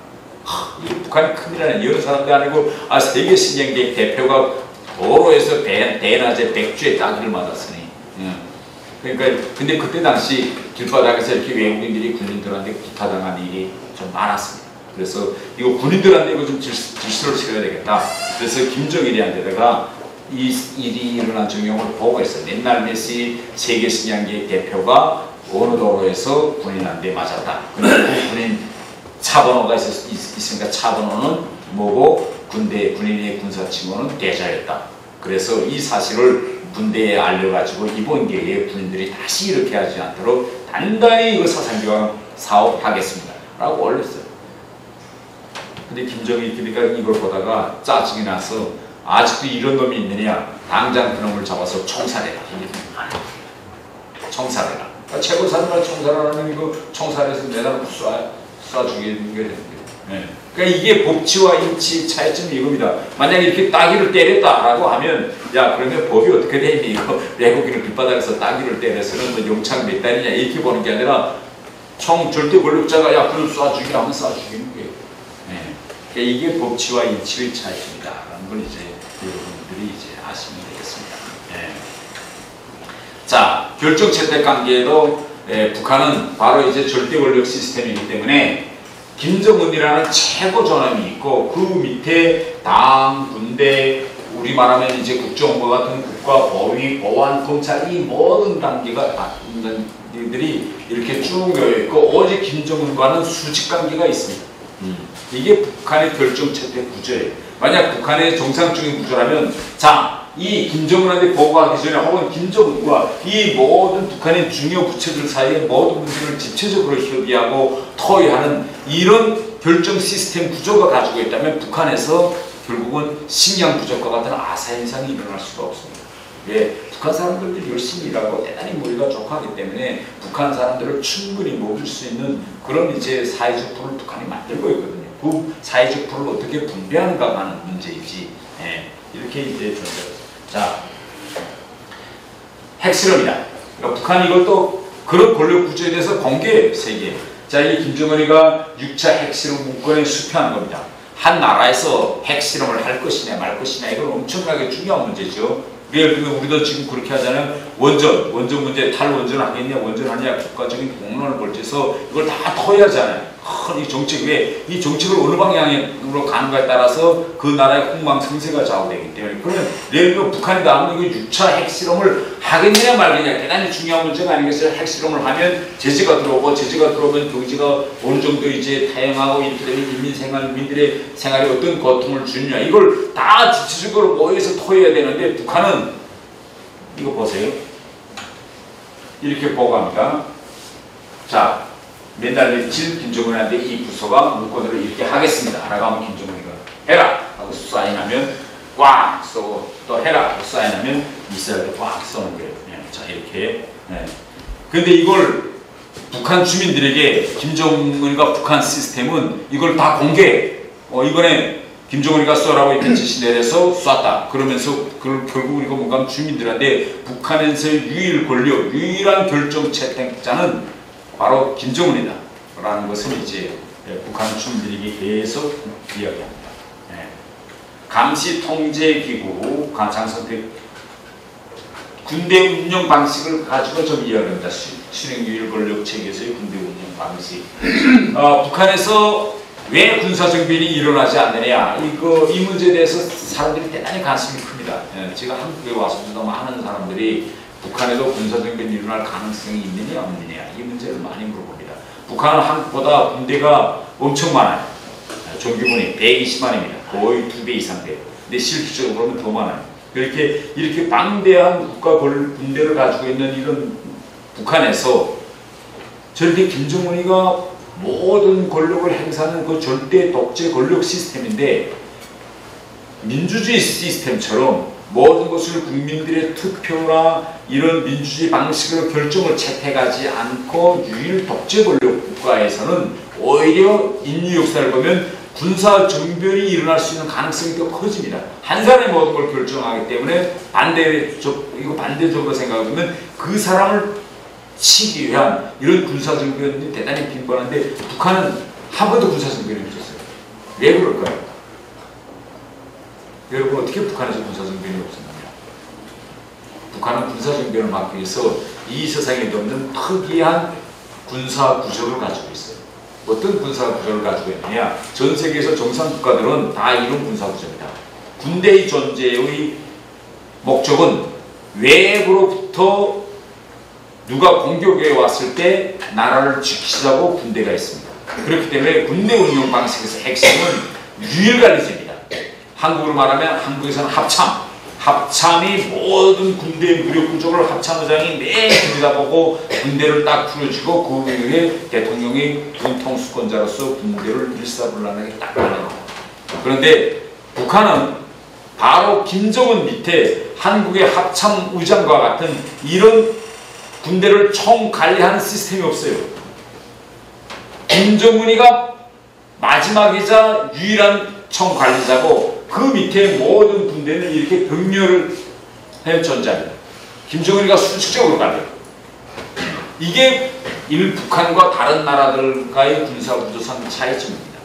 이 북한이 큰일이라는 여러 사람도 아니고 세계 식량계 대표가 도로에서 대낮에 백주에 따귀를 맞았으니. 그러니까 근데 그때 당시 길바닥에서 이렇게 외국인들이 군인들한테 구타당한 일이 좀 많았습니다. 그래서 이거 군인들한테 이거 좀 질서를 세워야 되겠다. 그래서 김정일이한테다가 이 일이 일어난 정경을 보고했어요. 옛날 메시 세계 식량계 대표가 어느 도로에서 군인한테 맞았다. 그런데 군인 차번호가 있으니까 차번호는 뭐고 군인의 군사 칭호는 대자였다. 그래서 이 사실을 군대에 알려가지고 이번 기회에 군인들이 다시 이렇게 하지 않도록 단단히 이거 사상교육 사업하겠습니다 라고 올렸어요. 근데 김정일이 그러니까 이걸 보다가 짜증이 나서 아직도 이런 놈이 있느냐, 당장 그놈을 잡아서 총살해라. 총살해라. 그러니까 최고사령관 총살하는 이거 총살해서 내다보고 쏴 죽이는 게 됩니다. 네. 그러니까 이게 법치와 인치 차이점이 이겁니다. 만약에 이렇게 따귀를 때렸다라고 하면, 야, 그러면 법이 어떻게 돼 있니? 이거 외국인을 길바닥에서 따귀를 때려서는 뭐 용창 몇 달이냐 이렇게 보는 게 아니라 총 절대 권력자가 야, 그럼 쏴 죽이라 하면 쏴 죽이는 거예요. 네. 그러니까 이게 법치와 인치의 차이점이다라는 걸 이제 여러분들이 이제 아시면 되겠습니다. 네. 자, 결정 채택 관계에도 북한은 바로 이제 절대 권력 시스템이기 때문에 김정은이라는 최고 존엄이 있고 그 밑에 당, 군대, 우리 말하면 이제 국정원과 같은 국가, 법위, 보안, 검찰 이 모든 단계가 단계들이 이렇게 쭉 놓여 있고 오직 김정은과는 수직 관계가 있습니다. 이게 북한의 결정 채택 구조예요. 만약 북한의 정상적인 구조라면 자, 이 김정은한테 보고하기 전에 혹은 김정은과 이 모든 북한의 중요 부처들 사이에 모든 문제를 집체적으로 협의하고 토의하는 이런 결정 시스템 구조가 가지고 있다면 북한에서 결국은 식량 부족과 같은 아사 현상이 일어날 수가 없습니다. 예, 북한 사람들도 열심히 일하고 대단히 머리가 족하기 때문에 북한 사람들을 충분히 먹일 수 있는 그런 이제 사회적 풀을 북한이 만들고 있거든요. 그 사회적 풀을 어떻게 분배하는가 하는 문제이지. 예, 이렇게 이제 존재합니다. 자, 핵실험이다. 그러니까 북한이 이것도 그런 권력 구조에 대해서 공개해요, 세계에. 자, 이 김정은이가 6차 핵실험 문건에 수표한 겁니다. 한 나라에서 핵실험을 할 것이냐 말 것이냐 이건 엄청나게 중요한 문제죠. 예를 들면 우리도 지금 그렇게 하잖아요. 원전 문제 탈원전 하겠냐 원전하냐 국가적인 공론을 벌쳐서 이걸 다 토의하잖아요. 이 정책 이 정책을 어느 방향으로 가는가에 따라서 그 나라의 흥망성쇠가 좌우되기 때문에 그러면 예를 들면 북한이 나오면 이거 6차 핵실험을 하겠느냐 말겠냐 대단히 중요한 문제가 아니겠어요. 핵실험을 하면 제재가 들어오고 제재가 들어오면 경제가 어느 정도 이제 타영하고 이렇게 되면 민들의 생활에 어떤 고통을 주느냐 이걸 다 지체적으로 모여서 토해야 되는데 북한은 이거 보세요. 이렇게 보고합니다. 자, 맨날 며칠 김정은한테 이 부서가 문건으로 이렇게 하겠습니다. 라고 하면 김정은이가 해라! 하고 사인하면 꽉 쏘고 또 해라! 하고 사인하면 미사일도 꽉 쏘는 거예요. 자, 이렇게. 근데 이걸 북한 주민들에게 김정은과 북한 시스템은 이걸 다 공개해. 이번에 김정은이가 쏘라고 이렇게 지시 내려서 쐈다. 그러면서 결국 이거 뭔가 주민들한테 북한에서의 유일한 결정 채택자는 바로 김정은이다 라는 것을 이제 북한 주민들에게 계속 이야기합니다. 감시통제기구 관상선택 군대 운영 방식을 가지고 좀 이야기합니다. 실행유일 권력 체계에서의 군대 운영 방식. 북한에서 왜 군사정변이 일어나지 않느냐 이 문제에 대해서 사람들이 대단히 관심이 큽니다. 제가 한국에 와서도 많은 사람들이 북한에도 군사정변이 일어날 가능성이 있느냐 없느냐 이 문제를 많이 물어봅니다. 북한은 한국보다 군대가 엄청 많아요. 정규군이 120만입니다. 거의 2배 이상 돼요. 근데 실질적으로 보면 더 많아요. 이렇게 방대한 국가 군대를 가지고 있는 이런 북한에서 저렇게 김정은이가 모든 권력을 행사하는 그 절대 독재 권력 시스템인데 민주주의 시스템처럼 모든 것을 국민들의 투표나 이런 민주주의 방식으로 결정을 채택하지 않고 유일 독재 권력 국가에서는 오히려 인류 역사를 보면 군사 정변이 일어날 수 있는 가능성이 더 커집니다. 한 사람이 모든 걸 결정하기 때문에 반대적으로 생각하면 그 사람을 치기 위한 이런 군사 정변이 대단히 빈번한데 북한은 한 번도 군사 정변이 없었어요. 왜 그럴까요? 여러분 어떻게 북한에서 군사정변이 없었느냐? 북한은 군사정변을 막기 위해서 이 세상에 없는 특이한 군사구조를 가지고 있어요. 어떤 군사구조를 가지고 있느냐? 전 세계에서 정상국가들은 다 이런 군사구조입니다. 군대의 존재의 목적은 외부로부터 누가 공격해 왔을 때 나라를 지키자고 군대가 있습니다. 그렇기 때문에 군대 운영 방식에서 핵심은 유일관리제입니다. 한국으로 말하면 한국에서는 합참 합참이 모든 군대 무력 구조를 합참의장이 매일 들여다보고 군대를 딱 풀어주고 그 위에 대통령이 군통수권자로서 군대를 일사불란하게 딱 가는. 그런데 북한은 바로 김정은 밑에 한국의 합참의장과 같은 이런 군대를 총관리하는 시스템이 없어요. 김정은이가 마지막이자 유일한 총관리자고 그 밑에 모든 군대는 이렇게 병렬을 할 존재입니다. 김정은이가 수직적으로 관리해요. 이게 북한과 다른 나라들과의 군사구조상 차이점입니다.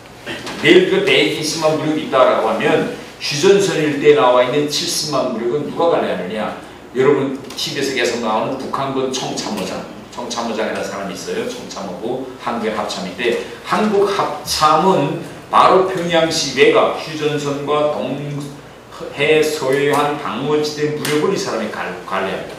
내일 그 120만 무력이 있다라고 하면 휴전선 일대에 나와 있는 70만 무력은 누가 관리하느냐? 여러분 TV에서 계속 나오는 북한군 총참모장이라는 사람이 있어요. 총참모부 한국의 합참인데 한국 합참은 바로 평양시 외곽 휴전선과 동해 서해안 방어지대 무력을 이 사람이 관리합니다.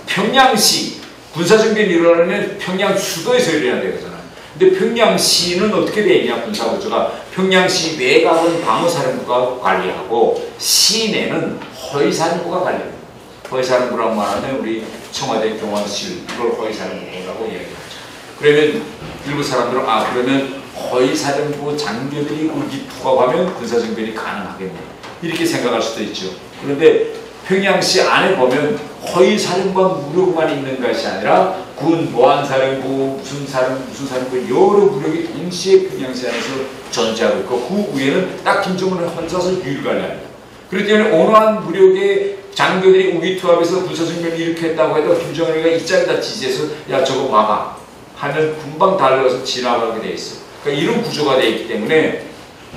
평양시 군사정변이 일어나면 평양 수도에서 일어나야 되잖아요. 근데 평양시는 어떻게 되어 있냐 군사구조가 평양시 외곽은 방어사령부가 관리하고 시내는 허위사령부가 관리합니다. 허위사령부라고 말하면 우리 청와대 경호실 이걸 허위사령부라고 이야기하죠. 그러면 일부 사람들은 그러면 허위사령부 장교들이 우기 투합하면 군사정변이 가능하겠네 이렇게 생각할 수도 있죠. 그런데 평양시 안에 보면 허위사령부와 무력만 있는 것이 아니라 군, 보안사령부, 무슨 사령부 여러 무력이 동시에 평양시 안에서 존재하고 있고 그 위에는 딱 김정은을 혼자서 유일관리합니다. 그렇기 때문에 온화한 무력의 장교들이 우기투합해서 군사정변을 일으켰다고 해도 김정은이가 이짝에다 지지해서 야 저거 봐봐 하면 금방 달려가서 진압하게 돼 있어. 그러니까 이런 구조가 되어 있기 때문에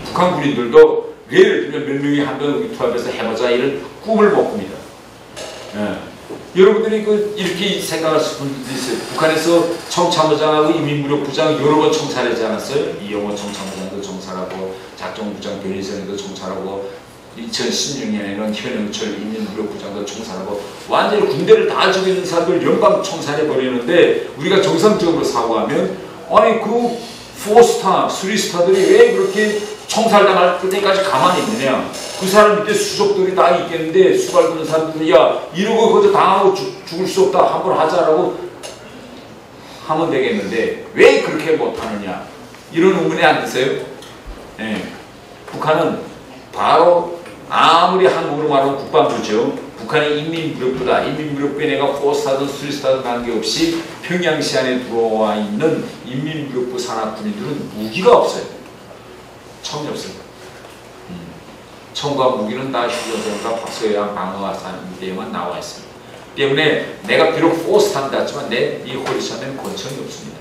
북한 군인들도 예를 들면 몇 명이 한번 우기투합해서 해보자 이런 꿈을 못 꿉니다. 여러분들이 이렇게 생각하실 분들도 있어요. 북한에서 총참모장하고 인민무력부장 여러 번 총살하지 않았어요? 이영호 총참모장도 총살하고 작전부장 변희성도 총살하고 2016년에는 현영철 인민무력부장도 총살하고 완전히 군대를 다 죽이는 사람들 연방 총살해 버리는데 우리가 정상적으로 사고하면 아니 그 4스타, 3스타들이 왜 그렇게 총살당할 때까지 가만히 있느냐. 그 사람 밑에 수족들이 다 있겠는데 수발드는 사람들이 야 이러고 거기서 당하고 죽을 수 없다 한번 하자라고 하면 되겠는데 왜 그렇게 못하느냐 이런 의문이 안 드세요? 북한은 바로 아무리 한국으로 말하면 국방부죠. 북한의 인민무력부다. 인민무력부에 내가 4스타든 3스타든 관계없이 평양시 안에 들어와 있는 인민무력부 산악군인들은 무기가 없어요. 총이 없어요. 총과 무기는 다 휴전선과 서해안 방어산대에만 나와 있습니다. 때문에 내가 비록 4스타는 닿지만 내 이 호리션에는 권총이 없습니다.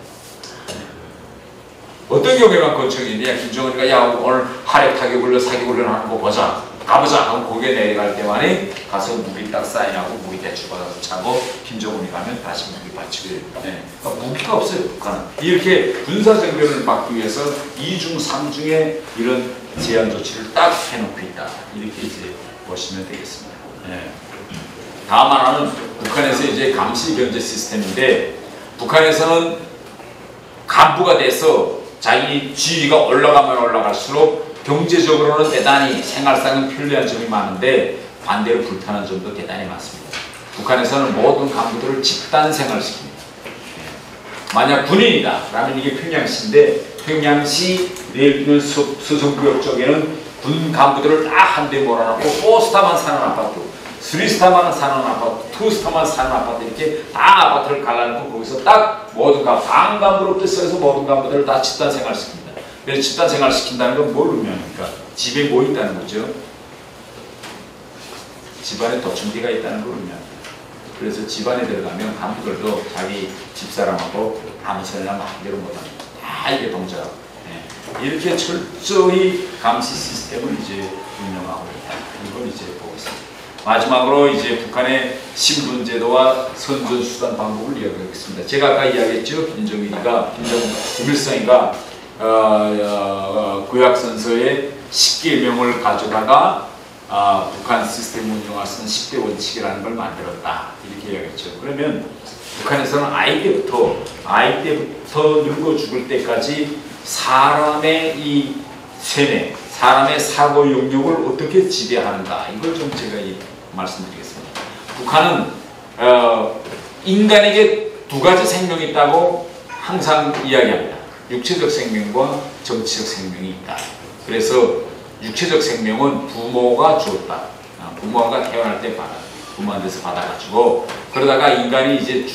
어떤 경우에만 권총이 있냐. 김정은이가 야 오늘 하력 타격을 사격을 하는 거 보자. 가보자 하고 고개 내려갈 때만에 가서 무기 딱 사인하고 무기 대출 받아서 차고 김정은이 가면 다시 무기 받치게 됩니다. 그러니까 무기가 없어요. 북한은. 이렇게 군사정변을 막기 위해서 2중 3중의 이런 제한 조치를 딱 해놓고 있다. 이렇게 이제 보시면 되겠습니다. 다음 하나는 북한에서 이제 감시 견제 시스템인데 북한에서는 간부가 돼서 자기 지위가 올라가면 올라갈수록 경제적으로는 대단히 생활상은 편리한 점이 많은데 반대로 불편한 점도 대단히 많습니다. 북한에서는 모든 간부들을 집단 생활시킵니다. 만약 군인이다 라면 이게 평양시인데 평양시 예를 들면 서성구역 쪽에는 군 간부들을 딱 한 대 몰아놓고 4스타만 사는 아파트 3스타만 사는 아파트 2스타만 사는 아파트 이렇게 다 아파트를 갈라놓고 거기서 딱 모든 반 간부로부터 시작해서 모든 간부들을 다 집단 생활시킵니다. 그래서 집단 생활 시킨다는 건 뭘 의미합니까? 집에 뭐 있다는 거죠? 집안에 도청기가 있다는 걸 의미합니다. 그래서 집안에 들어가면 간부들도 자기 집사람하고 아무 소리나 마음대로 못합니다. 다 이게 동작하고 이렇게 철저히 감시 시스템을 이제 운영하고 있다. 이걸 이제 보고 있습니다. 마지막으로 이제 북한의 신분제도와 선전수단 방법을 이야기하겠습니다. 제가 아까 이야기했죠. 김일성이가 구약선서의 10계명을 가져다가 북한 시스템 운영할 수 있는 10대 원칙이라는 걸 만들었다. 이렇게 이야기했죠. 그러면 북한에서는 아이 때부터 늙어 죽을 때까지 사람의 이 세뇌, 사람의 사고 영역을 어떻게 지배하는가 이걸 좀 제가 말씀드리겠습니다. 북한은 인간에게 두 가지 생명이 있다고 항상 이야기합니다. 육체적 생명과 정치적 생명이 있다. 그래서 육체적 생명은 부모가 주었다. 부모가 태어날 때 부모한테서 받아가지고 그러다가 인간이 이제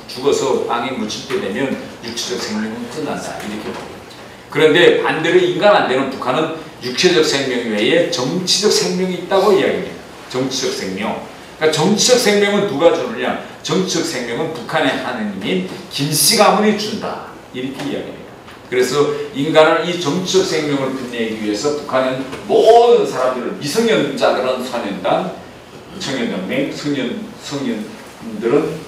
죽어서 땅에 묻힐 때 되면 육체적 생명은 끝난다. 이렇게 봅니다. 그런데 반대로 인간한테는 북한은 육체적 생명 외에 정치적 생명이 있다고 이야기합니다. 정치적 생명. 그러니까 정치적 생명은 누가 주느냐? 정치적 생명은 북한의 하느님인 김씨 가문이 준다. 이렇게 이야기합니다. 그래서 인간은 이 정치적 생명을 빛내기 위해서 북한은 모든 사람들을 미성년자들은 소년단, 청년동맹,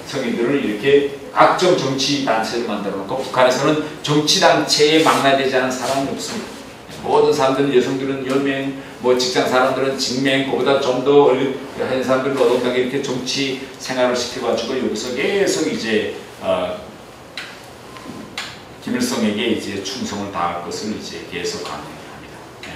성인들을 이렇게 각종 정치 단체를 만들어 놓고 북한에서는 정치 단체에 망라되지 않은 사람이 없습니다. 모든 사람들은 여성들은 연맹, 뭐 직장 사람들은 직맹, 그보다 좀 더 한 사람들은 노동당에 이렇게 정치 생활을 시켜가지고 여기서 계속 이제 김일성에게 이제 충성을 다할 것을 이제 계속 강요합니다. 예.